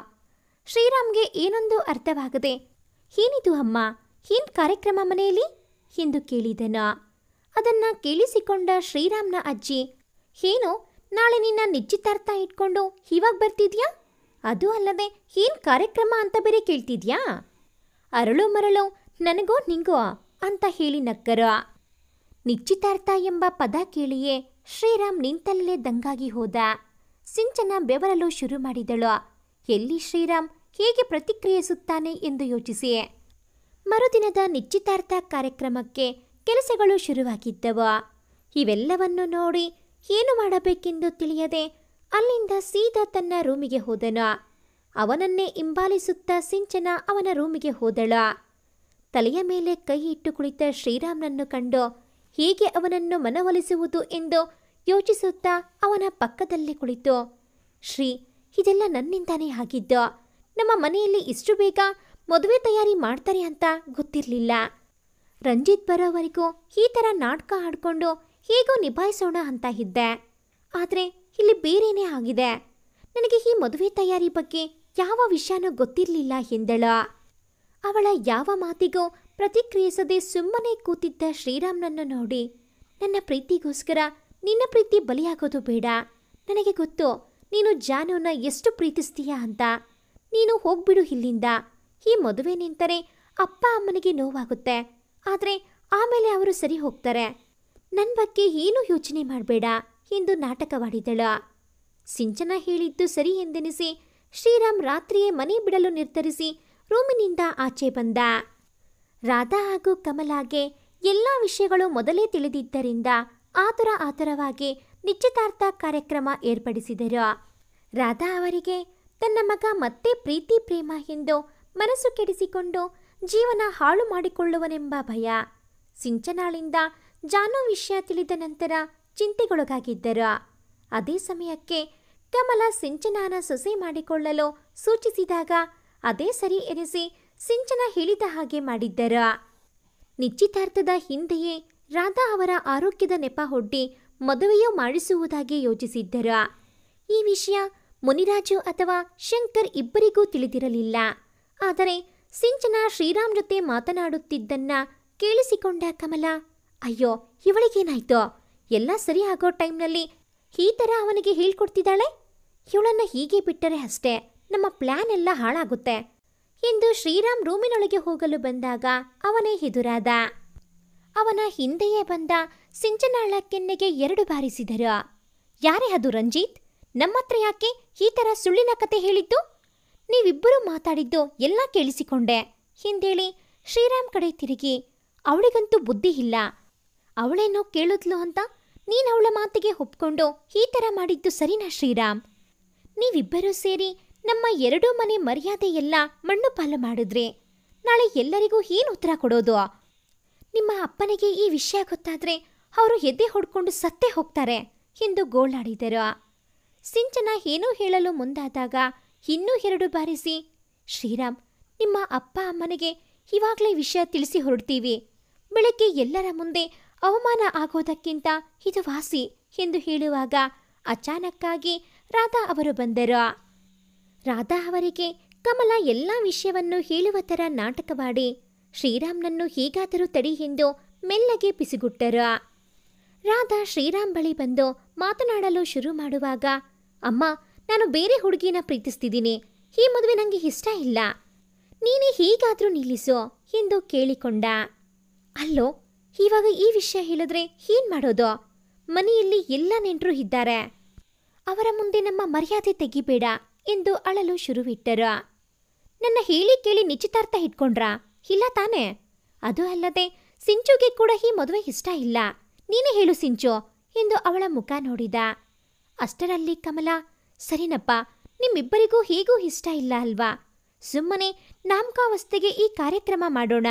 ಶ್ರೀರಾಮ್ಗೆ ಏನೊಂದು ಅರ್ಥವಾಗದೆ, ಏನಿದು ಅಮ್ಮ, ಏನ್ ಕಾರ್ಯಕ್ರಮ ಮನೆಯಲ್ಲಿ ಎಂದು ಕೇಳಿದನು. ಅದನ್ನ ಕೇಳಿಸಿಕೊಂಡ ಶ್ರೀರಾಮ್ನ ಅಜ್ಜಿ, ಏನು ನಾಳೆ ನಿನ್ನ ನಿಶ್ಚಿತಾರ್ಥ ಇಟ್ಕೊಂಡು ಇವಾಗ ಬರ್ತಿದ್ಯಾ? ಅದು ಅಲ್ಲದೆ ಏನ್ ಕಾರ್ಯಕ್ರಮ ಅಂತ ಬೇರೆ ಕೇಳ್ತಿದ್ಯಾ? ಅರಳು ಮರಳು ನನಗೋ ನಿಂಗೋ ಅಂತ ಹೇಳಿ ನಕ್ಕರು. ನಿಶ್ಚಿತಾರ್ಥ ಎಂಬ ಪದ ಕೇಳಿಯೇ ಶ್ರೀರಾಮ್ ನಿಂತಲ್ಲೇ ದಂಗಾಗಿ ಹೋದ. ಸಿಂಚನ ಬೆವರಲು ಶುರು ಮಾಡಿದಳು. ಎಲ್ಲಿ ಶ್ರೀರಾಮ್ ಹೇಗೆ ಪ್ರತಿಕ್ರಿಯಿಸುತ್ತಾನೆ ಎಂದು ಯೋಚಿಸಿ. ಮರುದಿನದ ನಿಶ್ಚಿತಾರ್ಥ ಕಾರ್ಯಕ್ರಮಕ್ಕೆ ಕೆಲಸಗಳು ಶುರುವಾಗಿದ್ದವು. ಇವೆಲ್ಲವನ್ನು ನೋಡಿ ಏನು ಮಾಡಬೇಕೆಂದು ತಿಳಿಯದೆ ಅಲ್ಲಿಂದ ಸೀದಾ ತನ್ನ ರೂಮಿಗೆ ಹೋದನು. ಅವನನ್ನೇ ಹಿಂಬಾಲಿಸುತ್ತಾ ಸಿಂಚನ ಅವನ ರೂಮಿಗೆ ಹೋದಳು. ತಲೆಯ ಮೇಲೆ ಕೈ ಇಟ್ಟು ಕುಳಿತ ಶ್ರೀರಾಮ್ನನ್ನು ಕಂಡು ಹೇಗೆ ಅವನನ್ನು ಮನವೊಲಿಸುವುದು ಎಂದು ಯೋಚಿಸುತ್ತಾ ಅವನ ಪಕ್ಕದಲ್ಲೇ ಕುಳಿತು, ಶ್ರೀ, ಇದೆಲ್ಲ ನನ್ನಿಂದಾನೇ ಆಗಿದ್ದು. ನಮ್ಮ ಮನೆಯಲ್ಲಿ ಇಷ್ಟು ಬೇಗ ಮದುವೆ ತಯಾರಿ ಮಾಡ್ತಾರೆ ಅಂತ ಗೊತ್ತಿರಲಿಲ್ಲ. ರಂಜಿತ್ ಬರೋವರೆಗೂ ಈ ಥರ ನಾಟಕ ಆಡ್ಕೊಂಡು ಹೇಗೋ ನಿಭಾಯಿಸೋಣ ಅಂತ ಇದ್ದೆ. ಆದರೆ ಇಲ್ಲಿ ಬೇರೇನೇ ಆಗಿದೆ. ನನಗೆ ಈ ಮದುವೆ ತಯಾರಿ ಬಗ್ಗೆ ಯಾವ ವಿಷಯನೂ ಗೊತ್ತಿರಲಿಲ್ಲ ಎಂದಳು. ಅವಳ ಯಾವ ಮಾತಿಗೂ ಪ್ರತಿಕ್ರಿಯಿಸದೆ ಸುಮ್ಮನೆ ಕೂತಿದ್ದ ಶ್ರೀರಾಮ್ನನ್ನು ನೋಡಿ, ನನ್ನ ಪ್ರೀತಿಗೋಸ್ಕರ ನಿನ್ನ ಪ್ರೀತಿ ಬಲಿಯಾಗೋದು ಬೇಡ. ನನಗೆ ಗೊತ್ತು ನೀನು ಜಾನುನ ಎಷ್ಟು ಪ್ರೀತಿಸ್ತೀಯಾ ಅಂತ. ನೀನು ಹೋಗ್ಬಿಡು ಇಲ್ಲಿಂದ. ಈ ಮದುವೆ ನಿಂತರೆ ಅಪ್ಪ ಅಮ್ಮನಿಗೆ ನೋವಾಗುತ್ತೆ, ಆದರೆ ಆಮೇಲೆ ಅವರು ಸರಿ ಹೋಗ್ತಾರೆ. ನನ್ನ ಬಗ್ಗೆ ಏನೂ ಯೋಚನೆ ಮಾಡಬೇಡ ಎಂದು ನಾಟಕವಾಡಿದಳು. ಸಿಂಚನ ಹೇಳಿದ್ದು ಸರಿ ಎಂದೆನಿಸಿ ಶ್ರೀರಾಮ್ ರಾತ್ರಿಯೇ ಮನೆ ಬಿಡಲು ನಿರ್ಧರಿಸಿ ರೂಮಿನಿಂದ ಆಚೆ ಬಂದ. ರಾಧಾ ಹಾಗೂ ಕಮಲಾಗೆ ಎಲ್ಲ ವಿಷಯಗಳು ಮೊದಲೇ ತಿಳಿದಿದ್ದರಿಂದ ಆತುರವಾಗಿ ನಿಶ್ಚಿತಾರ್ಥ ಕಾರ್ಯಕ್ರಮ ಏರ್ಪಡಿಸಿದರು. ರಾಧಾ ಅವರಿಗೆ ತನ್ನ ಮಗ ಮತ್ತೆ ಪ್ರೀತಿ ಪ್ರೇಮ ಎಂದು ಮನಸ್ಸು ಕೆಡಿಸಿಕೊಂಡು ಜೀವನ ಹಾಳು ಮಾಡಿಕೊಳ್ಳುವನೆಂಬ ಭಯ. ಸಿಂಚನಾಳಿಂದ ಜಾನು ವಿಷಯ ತಿಳಿದ ನಂತರ ಚಿಂತೆಗೊಳಗಾಗಿದ್ದರು. ಅದೇ ಸಮಯಕ್ಕೆ ಕಮಲ ಸಿಂಚನಾನ ಸೊಸೆ ಮಾಡಿಕೊಳ್ಳಲು ಸೂಚಿಸಿದಾಗ ಅದೇ ಸರಿ ಎನಿಸಿ ಸಿಂಚನ ಹೇಳಿದ ಹಾಗೆ ಮಾಡಿದ್ದರು. ನಿಶ್ಚಿತಾರ್ಥದ ಹಿಂದೆಯೇ ರಾಧಾ ಅವರ ಆರೋಗ್ಯದ ನೆಪ ಒಡ್ಡಿ ಮದುವೆಯೂ ಮಾಡಿಸುವುದಾಗಿ ಯೋಚಿಸಿದ್ದರು. ಈ ವಿಷಯ ಮುನಿರಾಜು ಅಥವಾ ಶಂಕರ್ ಇಬ್ಬರಿಗೂ ತಿಳಿದಿರಲಿಲ್ಲ. ಆದರೆ ಸಿಂಚನ ಶ್ರೀರಾಮ್ ಜೊತೆ ಮಾತನಾಡುತ್ತಿದ್ದನ್ನ ಕೇಳಿಸಿಕೊಂಡ ಕಮಲ, ಅಯ್ಯೋ ಇವಳಿಗೇನಾಯ್ತೋ, ಎಲ್ಲ ಸರಿ ಆಗೋ ಟೈಮ್ನಲ್ಲಿ ಈ ಥರ ಅವನಿಗೆ ಹೇಳ್ಕೊಡ್ತಿದ್ದಾಳೆ. ಇವಳನ್ನ ಹೀಗೆ ಬಿಟ್ಟರೆ ಅಷ್ಟೇ ನಮ್ಮ ಪ್ಲಾನ್ ಎಲ್ಲ ಹಾಳಾಗುತ್ತೆ ಎಂದು ಶ್ರೀರಾಮ್ ರೂಮಿನೊಳಗೆ ಹೋಗಲು ಬಂದಾಗ ಅವನೇ ಎದುರಾದ. ಅವನ ಹಿಂದೆಯೇ ಬಂದ ಸಿಂಚನಾಳ ಕೆನ್ನೆಗೆ 2 ಬಾರಿಸಿದರು. ಯಾರೇ ಅದು ರಂಜಿತ್? ನಮ್ಮತ್ರ ಯಾಕೆ ಈ ಥರ ಸುಳ್ಳಿನ ಕತೆ ಹೇಳಿದ್ದು? ನೀವಿಬ್ಬರೂ ಮಾತಾಡಿದ್ದು ಎಲ್ಲ ಕೇಳಿಸಿಕೊಂಡೆ ಹಿಂದೇಳಿ ಶ್ರೀರಾಮ್ ಕಡೆ ತಿರುಗಿ, ಅವಳಿಗಂತೂ ಬುದ್ಧಿ ಇಲ್ಲ, ಅವಳೇನೋ ಕೇಳಿದ್ಲು ಅಂತ ನೀನು ಅವಳ ಮಾತಿಗೆ ಒಪ್ಕೊಂಡು ಈ ಥರ ಮಾಡಿದ್ದು ಸರಿನಾ ಶ್ರೀರಾಮ್? ನೀವಿಬ್ಬರೂ ಸೇರಿ ನಮ್ಮ 2 ಮನೆ ಮರ್ಯಾದೆ ಎಲ್ಲ ಮಣ್ಣು ಪಾಲು ಮಾಡಿದ್ರಿ. ನಾಳೆ ಎಲ್ಲರಿಗೂ ಏನು ಉತ್ತರ ಕೊಡೋದು? ನಿಮ್ಮ ಅಪ್ಪನಿಗೆ ಈ ವಿಷಯ ಗೊತ್ತಾದ್ರೆ ಅವರು ಎದೆ ಹೊಡ್ಕೊಂಡು ಸತ್ತೇ ಹೋಗ್ತಾರೆ ಎಂದು ಗೋಳಾಡಿದರು. ಸಿಂಚನ ಏನೋ ಹೇಳಲು ಮುಂದಾದಾಗ ಇನ್ನೂ 2 ಬಾರಿಸಿ, ಶ್ರೀರಾಮ್, ನಿಮ್ಮ ಅಪ್ಪ ಅಮ್ಮನಿಗೆ ಇವಾಗಲೇ ವಿಷಯ ತಿಳಿಸಿ ಹೊರಡ್ತೀವಿ. ಬೆಳಗ್ಗೆ ಎಲ್ಲರ ಮುಂದೆ ಅವಮಾನ ಆಗೋದಕ್ಕಿಂತ ಇದು ವಾಸಿ ಎಂದು ಹೇಳುವಾಗ ಅಚಾನಕ್ಕಾಗಿ ರಾಧಾ ಅವರು ಬಂದರು. ರಾಧಾ ಅವರಿಗೆ ಕಮಲ ಎಲ್ಲ ವಿಷಯವನ್ನು ಹೇಳುವ ಥರ ನಾಟಕವಾಡಿ ಶ್ರೀರಾಮ್ನನ್ನು ಹೇಗಾದರೂ ತಡಿ ಎಂದು ಮೆಲ್ಲಗೆ ಪಿಸಿಗುಟ್ಟರು. ರಾಧಾ ಶ್ರೀರಾಮ್ ಬಳಿ ಬಂದು ಮಾತನಾಡಲು ಶುರು ಮಾಡುವಾಗ, ಅಮ್ಮ, ನಾನು ಬೇರೆ ಹುಡುಗಿನ ಪ್ರೀತಿಸ್ತಿದ್ದೀನಿ, ಈ ಮದುವೆ ನನಗೆ ಇಷ್ಟ ಇಲ್ಲ, ನೀನೇ ಹೀಗಾದರೂ ನಿಲ್ಲಿಸು ಎಂದು ಕೇಳಿಕೊಂಡ. ಅಲ್ಲೋ, ಇವಾಗ ಈ ವಿಷಯ ಹೇಳಿದ್ರೆ ಏನ್ ಮಾಡೋದು? ಮನೆಯಲ್ಲಿ ಎಲ್ಲ ನೆಂಟರು ಇದ್ದಾರೆ, ಅವರ ಮುಂದೆ ನಮ್ಮ ಮರ್ಯಾದೆ ತೆಗಿಬೇಡ ಎಂದು ಅಳಲು ಶುರುವಿಟ್ಟರು. ನನ್ನ ಹೇಳಿ ಕೇಳಿ ನಿಶ್ಚಿತಾರ್ಥ ಇಟ್ಕೊಂಡ್ರಾ? ಇಲ್ಲ ತಾನೇ? ಅದು ಅಲ್ಲದೆ ಸಿಂಚುಗೆ ಕೂಡ ಈ ಮದುವೆ ಇಷ್ಟ ಇಲ್ಲ, ನೀನೇ ಹೇಳು ಸಿಂಚು ಎಂದು ಅವಳ ಮುಖ ನೋಡಿದ. ಅಷ್ಟರಲ್ಲಿ ಕಮಲ, ಸರಿನಪ್ಪ, ನಿಮ್ಮಿಬ್ಬರಿಗೂ ಹೇಗೂ ಇಷ್ಟ ಇಲ್ಲ ಅಲ್ವಾ, ಸುಮ್ಮನೆ ನಾಮಕಾವಸ್ಥೆಗೆ ಈ ಕಾರ್ಯಕ್ರಮ ಮಾಡೋಣ.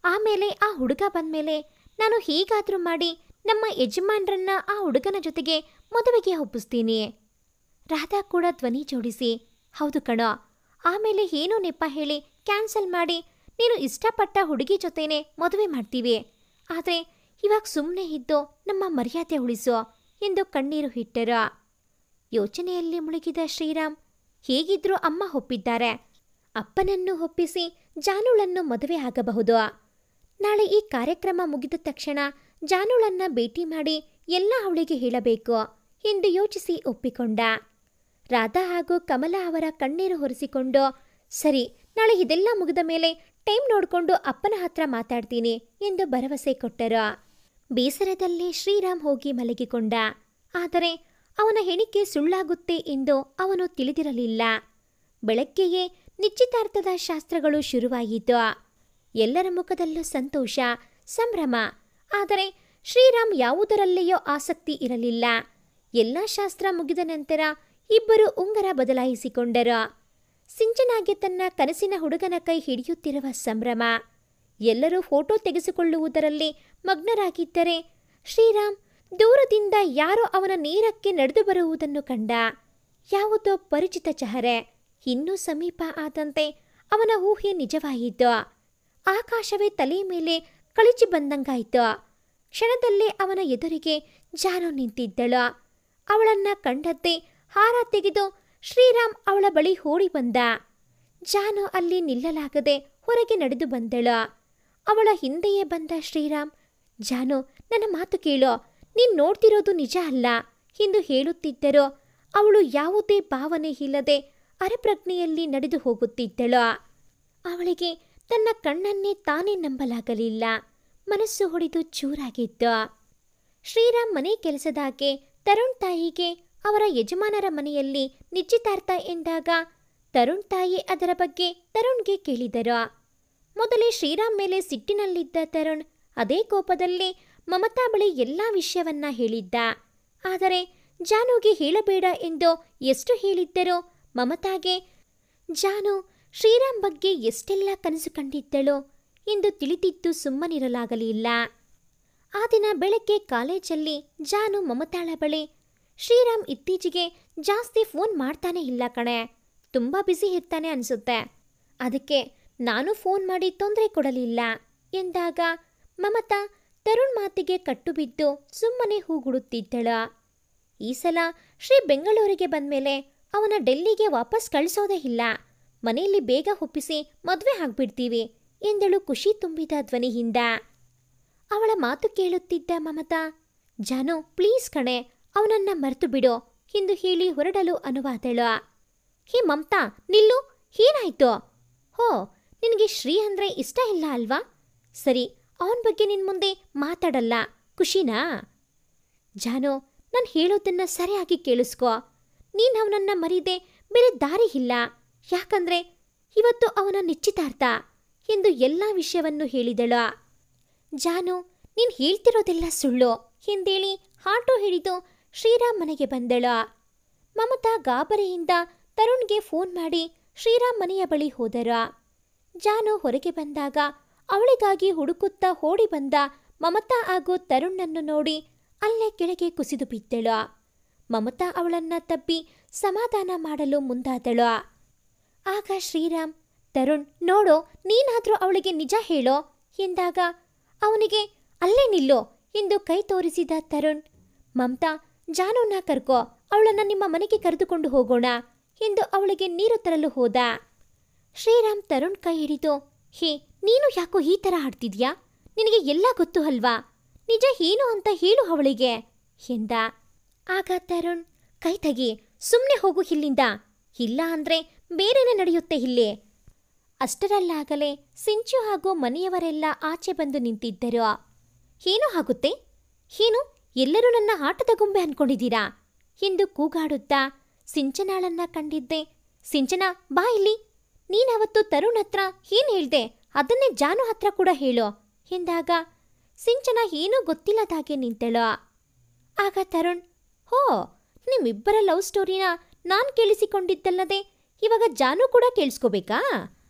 ಆಮೇಲೆ ಆ ಹುಡುಗ ಬಂದ್ಮೇಲೆ ನಾನು ಹೇಗಾದರೂ ಮಾಡಿ ನಮ್ಮ ಯಜಮಾನ್ರನ್ನ ಆ ಹುಡುಗನ ಜೊತೆಗೆ ಮದುವೆಗೆ ಒಪ್ಪಿಸ್ತೀನಿ. ರಾಧಾ ಕೂಡ ಧ್ವನಿ ಜೋಡಿಸಿ, ಹೌದು ಕಣೋ, ಆಮೇಲೆ ಏನೋ ನೆಪ ಹೇಳಿ ಕ್ಯಾನ್ಸಲ್ ಮಾಡಿ ನೀನು ಇಷ್ಟಪಟ್ಟ ಹುಡುಗಿ ಜೊತೆನೆ ಮದುವೆ ಮಾಡ್ತೀವಿ. ಆದರೆ ಇವಾಗ ಸುಮ್ಮನೆ ಇದ್ದು ನಮ್ಮ ಮರ್ಯಾದೆ ಉಳಿಸೋ ಎಂದು ಕಣ್ಣೀರು ಇಟ್ಟರು. ಯೋಚನೆಯಲ್ಲಿ ಮುಳುಗಿದ ಶ್ರೀರಾಮ್, ಹೇಗಿದ್ರೂ ಅಮ್ಮ ಒಪ್ಪಿದ್ದಾರೆ, ಅಪ್ಪನನ್ನು ಒಪ್ಪಿಸಿ ಜಾನುಳನ್ನು ಮದುವೆ ಆಗಬಹುದು. ನಾಳೆ ಈ ಕಾರ್ಯಕ್ರಮ ಮುಗಿದ ತಕ್ಷಣ ಜಾನುಳನ್ನ ಭೇಟಿ ಮಾಡಿ ಎಲ್ಲ ಅವಳಿಗೆ ಹೇಳಬೇಕು ಎಂದು ಯೋಚಿಸಿ ಒಪ್ಪಿಕೊಂಡ. ರಾಧಾ ಹಾಗೂ ಕಮಲ ಅವರ ಕಣ್ಣೀರು ಹೊರಿಸಿಕೊಂಡು, ಸರಿ, ನಾಳೆ ಇದೆಲ್ಲ ಮುಗಿದ ಮೇಲೆ ಟೈಮ್ ನೋಡಿಕೊಂಡು ಅಪ್ಪನ ಹತ್ರ ಮಾತಾಡ್ತೀನಿ ಎಂದು ಭರವಸೆ ಕೊಟ್ಟರು. ಬೇಸರದಲ್ಲಿ ಶ್ರೀರಾಮ್ ಹೋಗಿ ಮಲಗಿಕೊಂಡ. ಆದರೆ ಅವನ ಹೆಣಿಕೆ ಸುಳ್ಳಾಗುತ್ತೆ ಎಂದು ಅವನು ತಿಳಿದಿರಲಿಲ್ಲ. ಬೆಳಗ್ಗೆಯೇ ನಿಶ್ಚಿತಾರ್ಥದ ಶಾಸ್ತ್ರಗಳು ಶುರುವಾಯಿತು. ಎಲ್ಲರ ಮುಖದಲ್ಲೂ ಸಂತೋಷ, ಸಂಭ್ರಮ. ಆದರೆ ಶ್ರೀರಾಮ್ ಯಾವುದರಲ್ಲಿಯೋ ಆಸಕ್ತಿ ಇರಲಿಲ್ಲ. ಎಲ್ಲ ಶಾಸ್ತ್ರ ಮುಗಿದ ನಂತರ ಇಬ್ಬರು ಉಂಗರ ಬದಲಾಯಿಸಿಕೊಂಡರು. ಸಿಂಚನಾಗೆ ತನ್ನ ಕನಸಿನ ಹುಡುಗನ ಕೈ ಹಿಡಿಯುತ್ತಿರುವ ಸಂಭ್ರಮ. ಎಲ್ಲರೂ ಫೋಟೋ ತೆಗೆಸಿಕೊಳ್ಳುವುದರಲ್ಲಿ ಮಗ್ನರಾಗಿದ್ದರೆ ಶ್ರೀರಾಮ್ ದೂರದಿಂದ ಯಾರೋ ಅವನ ನೇರಕ್ಕೆ ನಡೆದು ಬರುವುದನ್ನು ಕಂಡ. ಯಾವುದೋ ಪರಿಚಿತ ಚಹರೆ. ಇನ್ನೂ ಸಮೀಪ ಆದಂತೆ ಅವನ ಊಹೆ ನಿಜವಾಯಿತು. ಆಕಾಶವೇ ತಲೆ ಮೇಲೆ ಕಳಿಚಿ ಬಂದಂಗಾಯಿತು. ಕ್ಷಣದಲ್ಲೇ ಅವನ ಎದುರಿಗೆ ಜಾನು ನಿಂತಿದ್ದಳು. ಅವಳನ್ನ ಕಂಡದ್ದೇ ಹಾರ ತೆಗೆದು ಶ್ರೀರಾಮ್ ಅವಳ ಬಳಿ ಓಡಿ ಬಂದ. ಜಾನು ಅಲ್ಲಿ ನಿಲ್ಲಲಾಗದೆ ಹೊರಗೆ ನಡೆದು ಬಂದಳು. ಅವಳ ಹಿಂದೆಯೇ ಬಂದ ಶ್ರೀರಾಮ್, ಜಾನು, ನನ್ನ ಮಾತು ಕೇಳೋ, ನೀನ್ ನೋಡ್ತಿರೋದು ನಿಜ ಅಲ್ಲ ಎಂದು ಹೇಳುತ್ತಿದ್ದರೂ ಅವಳು ಯಾವುದೇ ಭಾವನೆ ಇಲ್ಲದೆ ಅರೆಪ್ರಜ್ಞೆಯಲ್ಲಿ ನಡೆದು ಹೋಗುತ್ತಿದ್ದಳು. ಅವಳಿಗೆ ತನ್ನ ಕಣ್ಣನ್ನೇ ತಾನೇ ನಂಬಲಾಗಲಿಲ್ಲ. ಮನಸ್ಸು ಹೊಡೆದು ಚೂರಾಗಿತ್ತು. ಶ್ರೀರಾಮ್ ಮನೆ ಕೆಲಸದಾಕೆ ತರುಣ್ ತಾಯಿಗೆ ಅವರ ಯಜಮಾನರ ಮನೆಯಲ್ಲಿ ನಿಶ್ಚಿತಾರ್ಥ ಎಂದಾಗ ತರುಣ್ ತಾಯಿ ಅದರ ಬಗ್ಗೆ ತರುಣ್ಗೆ ಕೇಳಿದರು. ಮೊದಲೇ ಶ್ರೀರಾಮ್ ಮೇಲೆ ಸಿಟ್ಟಿನಲ್ಲಿದ್ದ ತರುಣ್ ಅದೇ ಕೋಪದಲ್ಲಿ ಮಮತಾ ಬಳಿ ಎಲ್ಲ ವಿಷಯವನ್ನ ಹೇಳಿದ್ದ. ಆದರೆ ಜಾನುಗೆ ಹೇಳಬೇಡ ಎಂದು ಎಷ್ಟು ಹೇಳಿದ್ದರೋ ಮಮತಾಗೆ ಜಾನು ಶ್ರೀರಾಮ್ ಬಗ್ಗೆ ಎಷ್ಟೆಲ್ಲ ಕನಸು ಕಂಡಿದ್ದಳು ಎಂದು ತಿಳಿದಿದ್ದು ಸುಮ್ಮನಿರಲಾಗಲಿಲ್ಲ. ಆ ದಿನ ಬೆಳಗ್ಗೆ ಕಾಲೇಜಲ್ಲಿ ಜಾನು ಮಮತಾಳ ಬಳಿ, ಶ್ರೀರಾಮ್ ಇತ್ತೀಚೆಗೆ ಜಾಸ್ತಿ ಫೋನ್ ಮಾಡ್ತಾನೆ ಇಲ್ಲ ಕಣೆ, ತುಂಬ ಬ್ಯುಸಿ ಇರ್ತಾನೆ ಅನಿಸುತ್ತೆ, ಅದಕ್ಕೆ ನಾನು ಫೋನ್ ಮಾಡಿ ತೊಂದರೆ ಕೊಡಲಿಲ್ಲ ಎಂದಾಗ ಮಮತಾ ತರುಣ್ ಮಾತಿಗೆ ಕಟ್ಟುಬಿದ್ದು ಸುಮ್ಮನೆ ಹೂಗುಡುತ್ತಿದ್ದಳು. ಈ ಸಲ ಶ್ರೀ ಬೆಂಗಳೂರಿಗೆ ಬಂದಮೇಲೆ ಅವನ ಡೆಲ್ಲಿಗೆ ವಾಪಸ್ ಕಳಿಸೋದೇ ಇಲ್ಲ, ಮನೆಯಲ್ಲಿ ಬೇಗ ಒಪ್ಪಿಸಿ ಮದುವೆ ಆಗ್ಬಿಡ್ತೀವಿ ಎಂದಳು ಖುಷಿ ತುಂಬಿದ ಧ್ವನಿಯಿಂದ. ಅವಳ ಮಾತು ಕೇಳುತ್ತಿದ್ದ ಮಮತಾ, ಜಾನು ಪ್ಲೀಸ್ ಕಣೆ, ಅವನನ್ನ ಮರೆತು ಬಿಡು ಎಂದು ಹೇಳಿ ಹೊರಡಲು ಅನುವಾದಳು. ಹೇ ಮಮತಾ ನಿಲ್ಲು, ಏನಾಯ್ತು? ಹೋ, ನಿನಗೆ ಶ್ರೀ ಅಂದ್ರೆ ಇಷ್ಟ ಇಲ್ಲ ಅಲ್ವಾ? ಸರಿ, ಅವನ ಬಗ್ಗೆ ನಿನ್ ಮುಂದೆ ಮಾತಾಡಲ್ಲ, ಖುಷಿನಾ? ಜಾನು, ನಾನು ಹೇಳೋದನ್ನ ಸರಿಯಾಗಿ ಕೇಳಿಸ್ಕೊ. ನೀನು ಅವನನ್ನ ಮರೀದೆ ಬೇರೆ ದಾರಿ ಇಲ್ಲ. ಯಾಕಂದ್ರೆ ಇವತ್ತು ಅವನ ನಿಶ್ಚಿತಾರ್ಥ ಎಂದು ಎಲ್ಲ ವಿಷಯವನ್ನು ಹೇಳಿದಳು. ಜಾನು, ನೀನು ಹೇಳ್ತಿರೋದೆಲ್ಲ ಸುಳ್ಳು ಎಂದೇಳಿ ಆಟೋ ಹಿಡಿದು ಶ್ರೀರಾಮ್ ಮನೆಗೆ ಬಂದಳು. ಮಮತಾ ಗಾಬರಿಯಿಂದ ತರುಣ್ಗೆ ಫೋನ್ ಮಾಡಿ ಶ್ರೀರಾಮ್ ಮನೆಯ ಬಳಿ ಹೋದರು. ಜಾನು ಹೊರಗೆ ಬಂದಾಗ ಅವಳಿಗಾಗಿ ಹುಡುಕುತ್ತಾ ಓಡಿ ಬಂದ ಮಮತಾ ಹಾಗೂ ತರುಣ್ಣನ್ನು ನೋಡಿ ಅಲ್ಲೇ ಕೆಳಗೆ ಕುಸಿದು ಬಿದ್ದಳು. ಮಮತಾ ಅವಳನ್ನ ತಬ್ಬಿ ಸಮಾಧಾನ ಮಾಡಲು ಮುಂದಾದಳು. ಆಗ ಶ್ರೀರಾಮ್, ತರುಣ್ ನೋಡೋ, ನೀನಾದ್ರೂ ಅವಳಿಗೆ ನಿಜ ಹೇಳೋ ಎಂದಾಗ ಅವನಿಗೆ ಅಲ್ಲೇ ನಿಲ್ಲೋ ಎಂದು ಕೈ ತೋರಿಸಿದ ತರುಣ್, ಮಮತಾ ಜಾನುನ ಕರ್ಕೋ, ಅವಳನ್ನ ನಿಮ್ಮ ಮನೆಗೆ ಕರೆದುಕೊಂಡು ಹೋಗೋಣ ಎಂದು ಅವಳಿಗೆ ನೀರು ತರಲು ಹೋದ. ಶ್ರೀರಾಮ್ ತರುಣ್ ಕೈ ಹಿಡಿದು, ಹೇ ನೀನು ಯಾಕೋ ಈ ಥರ ಆಡ್ತಿದ್ಯಾ? ನಿನಗೆ ಎಲ್ಲ ಗೊತ್ತು ಅಲ್ವಾ? ನಿಜ ಏನು ಅಂತ ಹೇಳು ಅವಳಿಗೆ ಎಂದ. ಆಗ ತರುಣ್, ಕೈ ತೆಗಿ, ಸುಮ್ಮನೆ ಹೋಗು ಇಲ್ಲಿಂದ, ಇಲ್ಲ ಅಂದ್ರೆ ಬೇರೆನೇ ನಡೆಯುತ್ತೆ ಇಲ್ಲಿ. ಅಷ್ಟರಲ್ಲಾಗಲೇ ಸಿಂಚು ಹಾಗೂ ಮನೆಯವರೆಲ್ಲ ಆಚೆ ಬಂದು ನಿಂತಿದ್ದರು. ಏನೂ ಆಗುತ್ತೆ? ಏನು ಎಲ್ಲರೂ ನನ್ನ ಆಟದ ಗೊಂಬೆ ಅನ್ಕೊಂಡಿದ್ದೀರಾ ಎಂದು ಕೂಗಾಡುತ್ತಾ ಸಿಂಚನಾಳನ್ನ ಕಂಡಿದ್ದೆ. ಸಿಂಚನಾ ಬಾ ಇಲ್ಲಿ, ನೀನವತ್ತು ತರುಣ್ ಹತ್ರ ಏನ್ ಹೇಳ್ದೆ ಅದನ್ನೇ ಜಾನು ಹತ್ರ ಕೂಡ ಹೇಳೋ ಎಂದಾಗ ಸಿಂಚನಾ ಏನೂ ಗೊತ್ತಿಲ್ಲದಾಗೆ ನಿಂತಳು. ಆಗ ತರುಣ್, ಹೋ, ನಿಮ್ಮಿಬ್ಬರ ಲವ್ ಸ್ಟೋರಿನ ನಾನ್ ಕೇಳಿಸಿಕೊಂಡಿದ್ದಲ್ಲದೆ ಇವಾಗ ಜಾನು ಕೂಡ ಕೇಳಿಸ್ಕೋಬೇಕಾ?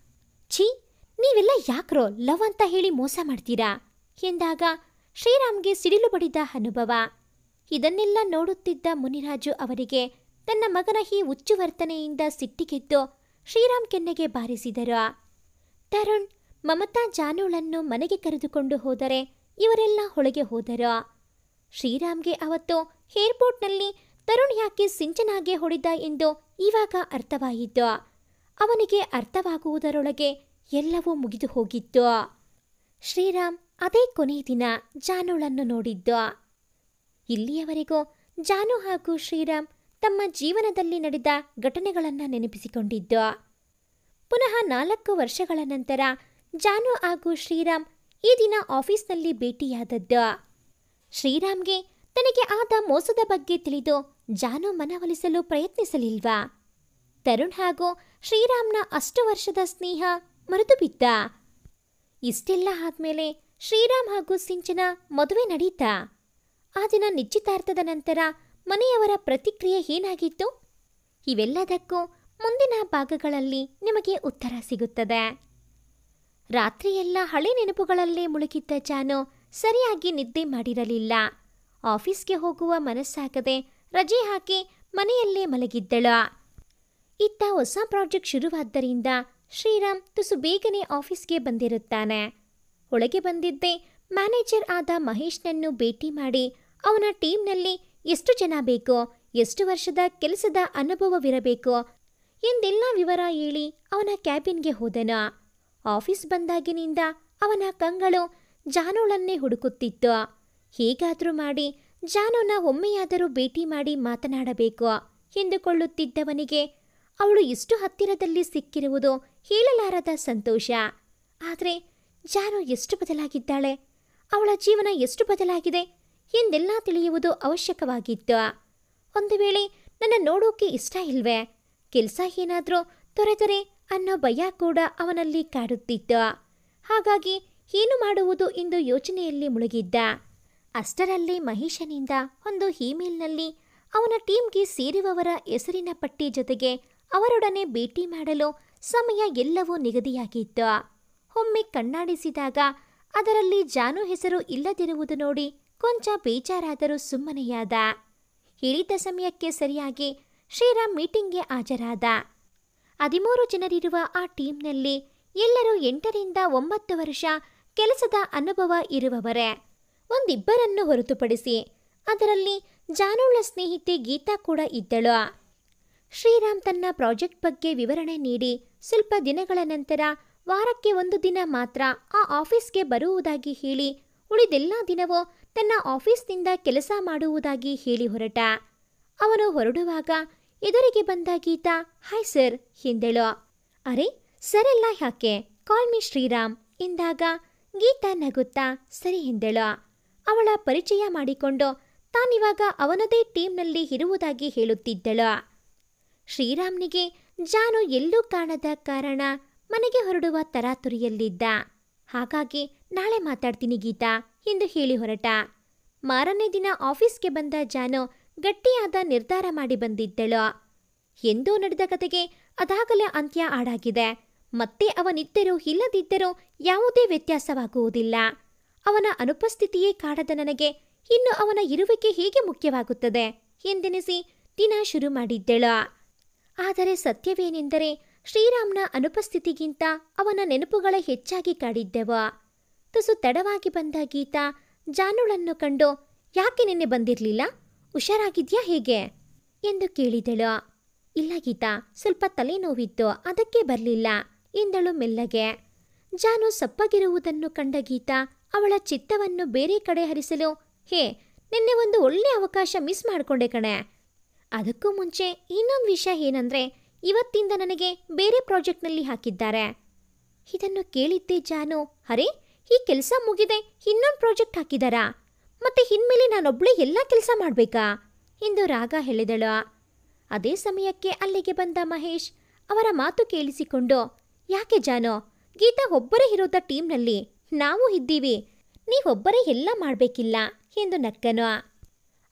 ಛೀ, ನೀವೆಲ್ಲ ಯಾಕ್ರೋ ಲವ್ ಅಂತ ಹೇಳಿ ಮೋಸ ಮಾಡ್ತೀರಾ ಎಂದಾಗ ಶ್ರೀರಾಮ್ಗೆ ಸಿಡಿಲು ಬಡಿದ ಅನುಭವ. ಇದನ್ನೆಲ್ಲ ನೋಡುತ್ತಿದ್ದ ಮುನಿರಾಜು ಅವರಿಗೆ ತನ್ನ ಮಗನ ಈ ಹುಚ್ಚು ವರ್ತನೆಯಿಂದ ಸಿಟ್ಟಿಗೆದ್ದು ಶ್ರೀರಾಮ್ ಕೆನ್ನೆಗೆ ಬಾರಿಸಿದರು. ತರುಣ್ ಮಮತಾ ಜಾನುಳನ್ನು ಮನೆಗೆ ಕರೆದುಕೊಂಡು ಹೋದರೆ ಇವರೆಲ್ಲ ಒಳಗೆ ಹೋದರು. ಶ್ರೀರಾಮ್ಗೆ ಅವತ್ತು ಏರ್ಪೋರ್ಟ್ನಲ್ಲಿ ತರುಣ್ ಯಾಕೆ ಸಿಂಚನಾಗೆ ಹೊಡೆದ ಎಂದು ಇವಾಗ ಅರ್ಥವಾಯಿತು. ಅವನಿಗೆ ಅರ್ಥವಾಗುವುದರೊಳಗೆ ಎಲ್ಲವೂ ಮುಗಿದು ಹೋಗಿತ್ತು. ಶ್ರೀರಾಮ್ ಅದೇ ಕೊನೆಯ ದಿನ ಜಾನುಳನ್ನು ನೋಡಿದ್ದು. ಇಲ್ಲಿಯವರೆಗೂ ಜಾನು ಹಾಗೂ ಶ್ರೀರಾಮ್ ತಮ್ಮ ಜೀವನದಲ್ಲಿ ನಡೆದ ಘಟನೆಗಳನ್ನು ನೆನಪಿಸಿಕೊಂಡಿದ್ದು. ಪುನಃ 4 ವರ್ಷಗಳ ನಂತರ ಜಾನು ಹಾಗೂ ಶ್ರೀರಾಮ್ ಈ ದಿನ ಆಫೀಸ್ನಲ್ಲಿ ಭೇಟಿಯಾದದ್ದು. ಶ್ರೀರಾಮ್ಗೆ ತನಗೆ ಆದ ಮೋಸದ ಬಗ್ಗೆ ತಿಳಿದು ಜಾನು ಮನವೊಲಿಸಲು ಪ್ರಯತ್ನಿಸಲಿಲ್ವಾ? ತರುಣ್ ಹಾಗೂ ಶ್ರೀರಾಮ್ನ ಅಷ್ಟು ವರ್ಷದ ಸ್ನೇಹ ಮರೆತು ಬಿದ್ದ. ಇಷ್ಟೆಲ್ಲ ಆದ್ಮೇಲೆ ಶ್ರೀರಾಮ್ ಹಾಗೂ ಸಿಂಚನಾ ಮದುವೆ ನಡೀತಾ? ಆ ದಿನ ನಿಶ್ಚಿತಾರ್ಥದ ನಂತರ ಮನೆಯವರ ಪ್ರತಿಕ್ರಿಯೆ ಏನಾಗಿತ್ತು? ಇವೆಲ್ಲದಕ್ಕೂ ಮುಂದಿನ ಭಾಗಗಳಲ್ಲಿ ನಿಮಗೆ ಉತ್ತರ ಸಿಗುತ್ತದೆ. ರಾತ್ರಿಯೆಲ್ಲ ಹಳೆ ನೆನಪುಗಳಲ್ಲೇ ಮುಳುಗಿದ್ದ ಜಾನು ಸರಿಯಾಗಿ ನಿದ್ದೆ ಮಾಡಿರಲಿಲ್ಲ. ಆಫೀಸ್ಗೆ ಹೋಗುವ ಮನಸ್ಸಾಗದೆ ರಜೆ ಹಾಕಿ ಮನೆಯಲ್ಲೇ ಮಲಗಿದ್ದಳು. ಇತ್ತ ಹೊಸ ಪ್ರಾಜೆಕ್ಟ್ ಶುರುವಾದ್ದರಿಂದ ಶ್ರೀರಾಮ್ ತುಸು ಬೇಗನೆ ಆಫೀಸ್ಗೆ ಬಂದಿರುತ್ತಾನೆ. ಒಳಗೆ ಬಂದಿದ್ದೇ ಮ್ಯಾನೇಜರ್ ಆದ ಮಹೇಶ್ನನ್ನು ಭೇಟಿ ಮಾಡಿ ಅವನ ಟೀಮ್ನಲ್ಲಿ ಎಷ್ಟು ಜನ ಬೇಕೋ, ಎಷ್ಟು ವರ್ಷದ ಕೆಲಸದ ಅನುಭವವಿರಬೇಕು ಎಂದೆಲ್ಲ ವಿವರ ಹೇಳಿ ಅವನ ಕ್ಯಾಬಿನ್ಗೆ ಹೋದನು. ಆಫೀಸ್ ಬಂದಾಗಿನಿಂದ ಅವನ ಕಂಗಳು ಜಾನುಳನ್ನೇ ಹುಡುಕುತ್ತಿತ್ತು. ಹೇಗಾದರೂ ಮಾಡಿ ಜಾನುನ ಒಮ್ಮೆಯಾದರೂ ಭೇಟಿ ಮಾಡಿ ಮಾತನಾಡಬೇಕು ಎಂದುಕೊಳ್ಳುತ್ತಿದ್ದವನಿಗೆ ಅವಳು ಇಷ್ಟು ಹತ್ತಿರದಲ್ಲಿ ಸಿಕ್ಕಿರುವುದು ಹೇಳಲಾರದ ಸಂತೋಷ. ಆದರೆ ಜಾನು ಎಷ್ಟು ಬದಲಾಗಿದ್ದಾಳೆ, ಅವಳ ಜೀವನ ಎಷ್ಟು ಬದಲಾಗಿದೆ ಎಂದೆಲ್ಲ ತಿಳಿಯುವುದು ಅವಶ್ಯಕವಾಗಿತ್ತು. ಒಂದು ವೇಳೆ ನನ್ನ ನೋಡೋಕೆ ಇಷ್ಟ ಇಲ್ವೇ, ಕೆಲಸ ಏನಾದರೂ ತೊರೆದರೆ ಅನ್ನೋ ಭಯ ಕೂಡ ಅವನಲ್ಲಿ ಕಾಡುತ್ತಿತ್ತು. ಹಾಗಾಗಿ ಏನು ಮಾಡುವುದು ಎಂದು ಯೋಚನೆಯಲ್ಲಿ ಮುಳುಗಿದ್ದ. ಅಷ್ಟರಲ್ಲಿ ಮಹೇಶನಿಂದ ಒಂದು ಇಮೇಲ್ನಲ್ಲಿ ಅವನ ಟೀಮ್ಗೆ ಸೇರುವವರ ಹೆಸರಿನ ಪಟ್ಟಿ ಜೊತೆಗೆ ಅವರೊಡನೆ ಭೇಟಿ ಮಾಡಲು ಸಮಯ ಎಲ್ಲವೂ ನಿಗದಿಯಾಗಿತ್ತು. ಒಮ್ಮೆ ಕಣ್ಣಾಡಿಸಿದಾಗ ಅದರಲ್ಲಿ ಜಾನು ಹೆಸರು ಇಲ್ಲದಿರುವುದು ನೋಡಿ ಕೊಂಚ ಬೇಜಾರಾದರೂ ಸುಮ್ಮನೆಯಾದ. ಹೇಳಿದ್ದ ಸಮಯಕ್ಕೆ ಸರಿಯಾಗಿ ಶ್ರೀರಾಮ್ ಮೀಟಿಂಗ್ಗೆ ಹಾಜರಾದ. 13 ಜನರಿರುವ ಆ ಟೀಮ್ನಲ್ಲಿ ಎಲ್ಲರೂ 8 ರಿಂದ 9 ವರ್ಷ ಕೆಲಸದ ಅನುಭವ ಇರುವವರೇ, ಒಂದಿಬ್ಬರನ್ನು ಹೊರತುಪಡಿಸಿ. ಅದರಲ್ಲಿ ಜಾನುಳ ಸ್ನೇಹಿತೆ ಗೀತಾ ಕೂಡ ಇದ್ದಳು. ಶ್ರೀರಾಮ್ ತನ್ನ ಪ್ರಾಜೆಕ್ಟ್ ಬಗ್ಗೆ ವಿವರಣೆ ನೀಡಿ ಸ್ವಲ್ಪ ದಿನಗಳ ನಂತರ ವಾರಕ್ಕೆ 1 ದಿನ ಮಾತ್ರ ಆ ಆಫೀಸ್ಗೆ ಬರುವುದಾಗಿ ಹೇಳಿ ಉಳಿದೆಲ್ಲ ದಿನವೂ ತನ್ನ ಆಫೀಸ್ನಿಂದ ಕೆಲಸ ಮಾಡುವುದಾಗಿ ಹೇಳಿ ಹೊರಟ. ಅವನು ಹೊರಡುವಾಗ ಎದುರಿಗೆ ಬಂದ ಗೀತಾ ಹಾಯ್ ಸರ್ ಎಂದಳು. ಅರೆ ಸರ್ ಎಲ್ಲ ಯಾಕೆ, ಕಾಲ್ ಮಿ ಶ್ರೀರಾಮ್ ಎಂದಾಗ ಗೀತಾ ನಗುತ್ತಾ ಸರಿ ಎಂದಳು. ಅವಳ ಪರಿಚಯ ಮಾಡಿಕೊಂಡು ತಾನಿವಾಗ ಅವನದೇ ಟೀಮ್ನಲ್ಲಿ ಇರುವುದಾಗಿ ಹೇಳುತ್ತಿದ್ದಳು. ಶ್ರೀರಾಮ್ನಿಗೆ ಜಾನು ಎಲ್ಲೂ ಕಾಣದ ಕಾರಣ ಮನೆಗೆ ಹೊರಡುವ ತರಾತುರಿಯಲ್ಲಿದ್ದ. ಹಾಗಾಗಿ ನಾಳೆ ಮಾತಾಡ್ತೀನಿ ಗೀತಾ ಎಂದು ಹೇಳಿ ಹೊರಟ. ಮಾರನೇ ದಿನ ಆಫೀಸ್ಗೆ ಬಂದ ಜಾನು ಗಟ್ಟಿಯಾದ ನಿರ್ಧಾರ ಮಾಡಿ ಬಂದಿದ್ದಳು. ಎಂದೋ ನಡೆದ ಕತೆಗೆ ಅದಾಗಲೇ ಅಂತ್ಯ ಆಡಾಗಿದೆ. ಮತ್ತೆ ಅವನಿದ್ದರೂ ಇಲ್ಲದಿದ್ದರೂ ಯಾವುದೇ ವ್ಯತ್ಯಾಸವಾಗುವುದಿಲ್ಲ. ಅವನ ಅನುಪಸ್ಥಿತಿಯೇ ಕಾಡದ ನನಗೆ ಇನ್ನು ಅವನ ಇರುವಿಕೆ ಹೇಗೆ ಮುಖ್ಯವಾಗುತ್ತದೆ ಎಂದೆನಿಸಿ ದಿನ ಶುರು ಮಾಡಿದ್ದಳು. ಆದರೆ ಸತ್ಯವೇನೆಂದರೆ ಶ್ರೀರಾಮ್ನ ಅನುಪಸ್ಥಿತಿಗಿಂತ ಅವನ ನೆನಪುಗಳೇ ಹೆಚ್ಚಾಗಿ ಕಾಡಿದ್ದೆವು. ತುಸು ತಡವಾಗಿ ಬಂದ ಗೀತಾ ಜಾನುಳನ್ನು ಕಂಡು ಯಾಕೆ ನಿನ್ನೆ ಬಂದಿರಲಿಲ್ಲ, ಹುಷಾರಾಗಿದ್ಯಾ ಹೇಗೆ ಎಂದು ಕೇಳಿದಳು. ಇಲ್ಲ ಗೀತಾ, ಸ್ವಲ್ಪ ತಲೆನೋವಿತ್ತು, ಅದಕ್ಕೆ ಬರಲಿಲ್ಲ ಎಂದಳು ಮೆಲ್ಲಗೆ. ಜಾನು ಸಪ್ಪಗಿರುವುದನ್ನು ಕಂಡ ಗೀತಾ ಅವಳ ಚಿತ್ತವನ್ನು ಬೇರೆ ಕಡೆ ಹರಿಸಲು ಹೇ ನಿನ್ನೆ ಒಂದು ಒಳ್ಳೆ ಅವಕಾಶ ಮಿಸ್ ಮಾಡಿಕೊಂಡೆ ಕಣೆ. ಅದಕ್ಕೂ ಮುಂಚೆ ಇನ್ನೊಂದು ವಿಷಯ ಏನಂದ್ರೆ ಇವತ್ತಿಂದ ನನಗೆ ಬೇರೆ ಪ್ರಾಜೆಕ್ಟ್ನಲ್ಲಿ ಹಾಕಿದ್ದಾರೆ. ಇದನ್ನು ಕೇಳಿದ್ದೆ ಜಾನು. ಅರೆ ಈ ಕೆಲಸ ಮುಗಿದೆ, ಇನ್ನೊಂದು ಪ್ರಾಜೆಕ್ಟ್ ಹಾಕಿದಾರಾ, ಮತ್ತೆ ಇನ್ಮೇಲೆ ನಾನೊಬ್ಳೆ ಎಲ್ಲ ಕೆಲಸ ಮಾಡಬೇಕಾ ಎಂದು ರಾಗ ಹೇಳಿದಳು. ಅದೇ ಸಮಯಕ್ಕೆ ಅಲ್ಲಿಗೆ ಬಂದ ಮಹೇಶ್ ಅವರ ಮಾತು ಕೇಳಿಸಿಕೊಂಡು ಯಾಕೆ ಜಾನು, ಗೀತಾ ಒಬ್ಬರೇ ಇರೋದ ಟೀಮ್ನಲ್ಲಿ, ನಾವು ಇದ್ದೀವಿ, ನೀವೊಬ್ಬರೇ ಎಲ್ಲ ಮಾಡಬೇಕಿಲ್ಲ ಎಂದು ನಕ್ಕನು.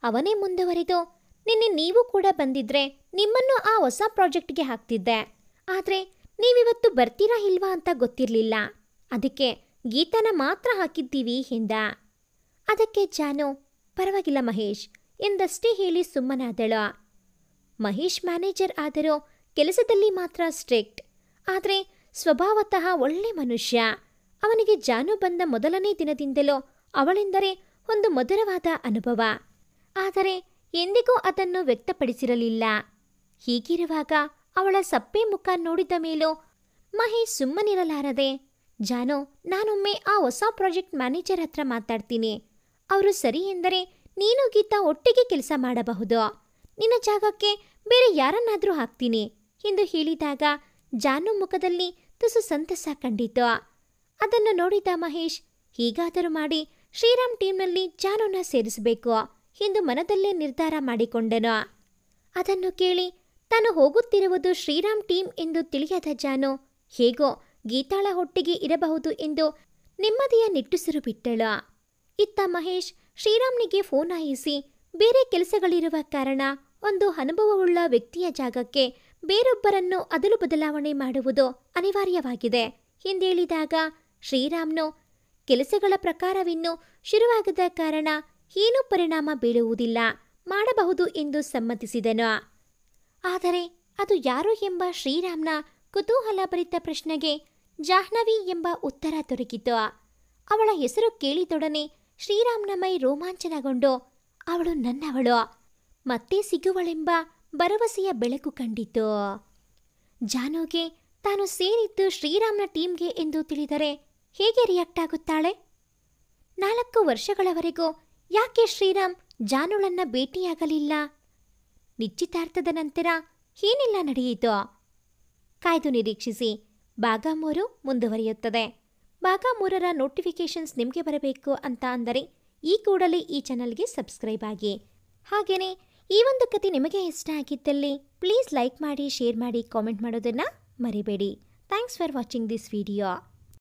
ಅವನೇ ಮುಂದುವರೆದು ನಿನ್ನೆ ನೀವು ಕೂಡ ಬಂದಿದ್ರೆ ನಿಮ್ಮನ್ನು ಆ ಹೊಸ ಪ್ರಾಜೆಕ್ಟ್ಗೆ ಹಾಕ್ತಿದ್ದೆ, ಆದರೆ ನೀವಿವತ್ತು ಬರ್ತೀರಾ ಇಲ್ವಾ ಅಂತ ಗೊತ್ತಿರಲಿಲ್ಲ, ಅದಕ್ಕೆ ಗೀತಾನ ಮಾತ್ರ ಹಾಕಿದ್ದೀವಿ ಎಂದ. ಅದಕ್ಕೆ ಜಾನು ಪರವಾಗಿಲ್ಲ ಮಹೇಶ್ ಎಂದಷ್ಟೇ ಹೇಳಿ ಸುಮ್ಮನಾದಳು. ಮಹೇಶ್ ಮ್ಯಾನೇಜರ್ ಆದರೂ ಕೆಲಸದಲ್ಲಿ ಮಾತ್ರ ಸ್ಟ್ರಿಕ್ಟ್, ಆದರೆ ಸ್ವಭಾವತಃ ಒಳ್ಳೆ ಮನುಷ್ಯ. ಅವನಿಗೆ ಜಾನು ಬಂದ ಮೊದಲನೇ ದಿನದಿಂದಲೂ ಅವಳೆಂದರೆ ಒಂದು ಮಧುರವಾದ ಅನುಭವ, ಆದರೆ ಎಂದಿಗೂ ಅದನ್ನು ವ್ಯಕ್ತಪಡಿಸಿರಲಿಲ್ಲ. ಹೀಗಿರುವಾಗ ಅವಳ ಸಪ್ಪೆ ಮುಖ ನೋಡಿದ ಮೇಲೂ ಮಹೇಶ್ ಸುಮ್ಮನಿರಲಾರದೆ ಜಾನು, ನಾನೊಮ್ಮೆ ಆ ಹೊಸ ಪ್ರಾಜೆಕ್ಟ್ ಮ್ಯಾನೇಜರ್ ಹತ್ರ ಮಾತಾಡ್ತೀನಿ, ಅವರು ಸರಿ ಎಂದರೆ ನೀನು ಗೀತಾ ಒಟ್ಟಿಗೆ ಕೆಲಸ ಮಾಡಬಹುದು, ನಿನ್ನ ಜಾಗಕ್ಕೆ ಬೇರೆ ಯಾರನ್ನಾದರೂ ಹಾಕ್ತೀನಿ ಎಂದು ಹೇಳಿದಾಗ ಜಾನು ಮುಖದಲ್ಲಿ ತುಸು ಸಂತಸ ಕಂಡಿತು. ಅದನ್ನು ನೋಡಿದ ಮಹೇಶ್ ಹೀಗಾದರೂ ಮಾಡಿ ಶ್ರೀರಾಮ್ ಟೀಮ್ನಲ್ಲಿ ಜಾನುನ ಸೇರಿಸಬೇಕು ಎಂದು ಮನದಲ್ಲೇ ನಿರ್ಧಾರ ಮಾಡಿಕೊಂಡನು. ಅದನ್ನು ಕೇಳಿ ತಾನು ಹೋಗುತ್ತಿರುವುದು ಶ್ರೀರಾಮ್ ಟೀಮ್ ಎಂದು ತಿಳಿಯದ ಜಾನು ಹೇಗೋ ಗೀತಾಳ ಹೊಟ್ಟಿಗೆ ಇರಬಹುದು ಎಂದು ನೆಮ್ಮದಿಯ ನಿಟ್ಟುಸಿರು ಬಿಟ್ಟಳು. ಇತ್ತ ಮಹೇಶ್ ಶ್ರೀರಾಮ್ನಿಗೆ ಫೋನ್ ಹಾಯಿಸಿ ಬೇರೆ ಕೆಲಸಗಳಿರುವ ಕಾರಣ ಒಂದು ಅನುಭವವುಳ್ಳ ವ್ಯಕ್ತಿಯ ಜಾಗಕ್ಕೆ ಬೇರೊಬ್ಬರನ್ನು ಅದಲು ಬದಲಾವಣೆ ಮಾಡುವುದು ಅನಿವಾರ್ಯವಾಗಿದೆ ಎಂದೇಳಿದಾಗ ಶ್ರೀರಾಮ್ನು ಕೆಲಸಗಳ ಪ್ರಕಾರವಿನ್ನೂ ಶುರುವಾಗದ ಕಾರಣ ಏನೂ ಪರಿಣಾಮ ಬೀಳುವುದಿಲ್ಲ, ಮಾಡಬಹುದು ಎಂದು ಸಮ್ಮತಿಸಿದನು. ಆದರೆ ಅದು ಯಾರು ಎಂಬ ಶ್ರೀರಾಮ್ನ ಕುತೂಹಲಭರಿತ ಪ್ರಶ್ನೆಗೆ ಜಾಹ್ನವಿ ಎಂಬ ಉತ್ತರ ದೊರಕಿತು. ಅವಳ ಹೆಸರು ಕೇಳಿದೊಡನೆ ಶ್ರೀರಾಮ್ನ ಮೈ ರೋಮಾಂಚನಗೊಂಡು ಅವಳು ನನ್ನವಳು, ಮತ್ತೆ ಸಿಗುವಳೆಂಬ ಭರವಸೆಯ ಬೆಳಕು ಕಂಡಿತು. ಜಾನುಗೆ ತಾನು ಸೇರಿದ್ದು ಶ್ರೀರಾಮ್ನ ಟೀಮ್ಗೆ ಎಂದು ತಿಳಿದರೆ ಹೇಗೆ ರಿಯಾಕ್ಟ್ ಆಗುತ್ತಾಳೆ? 4 ವರ್ಷಗಳವರೆಗೂ ಯಾಕೆ ಶ್ರೀರಾಮ್ ಜಾನುಳನ್ನ ಭೇಟಿಯಾಗಲಿಲ್ಲ? ನಿಶ್ಚಿತಾರ್ಥದ ನಂತರ ಏನೆಲ್ಲ ನಡೆಯಿತು? ಕಾಯ್ದು ನಿರೀಕ್ಷಿಸಿ. ಭಾಗ 3 ಮುಂದುವರಿಯುತ್ತದೆ. ಭಾಗ 3ರ ನೋಟಿಫಿಕೇಶನ್ಸ್ ನಿಮಗೆ ಬರಬೇಕು ಅಂತ ಅಂದರೆ ಈ ಕೂಡಲೇ ಈ ಚಾನಲ್ಗೆ ಸಬ್ಸ್ಕ್ರೈಬ್ ಆಗಿ. ಹಾಗೆಯೇ ಈ ಒಂದು ಕತೆ ನಿಮಗೆ ಇಷ್ಟ ಆಗಿದ್ದಲ್ಲಿ ಪ್ಲೀಸ್ ಲೈಕ್ ಮಾಡಿ, ಶೇರ್ ಮಾಡಿ, ಕಾಮೆಂಟ್ ಮಾಡೋದನ್ನು ಮರಿಬೇಡಿ. Thanks for watching this video.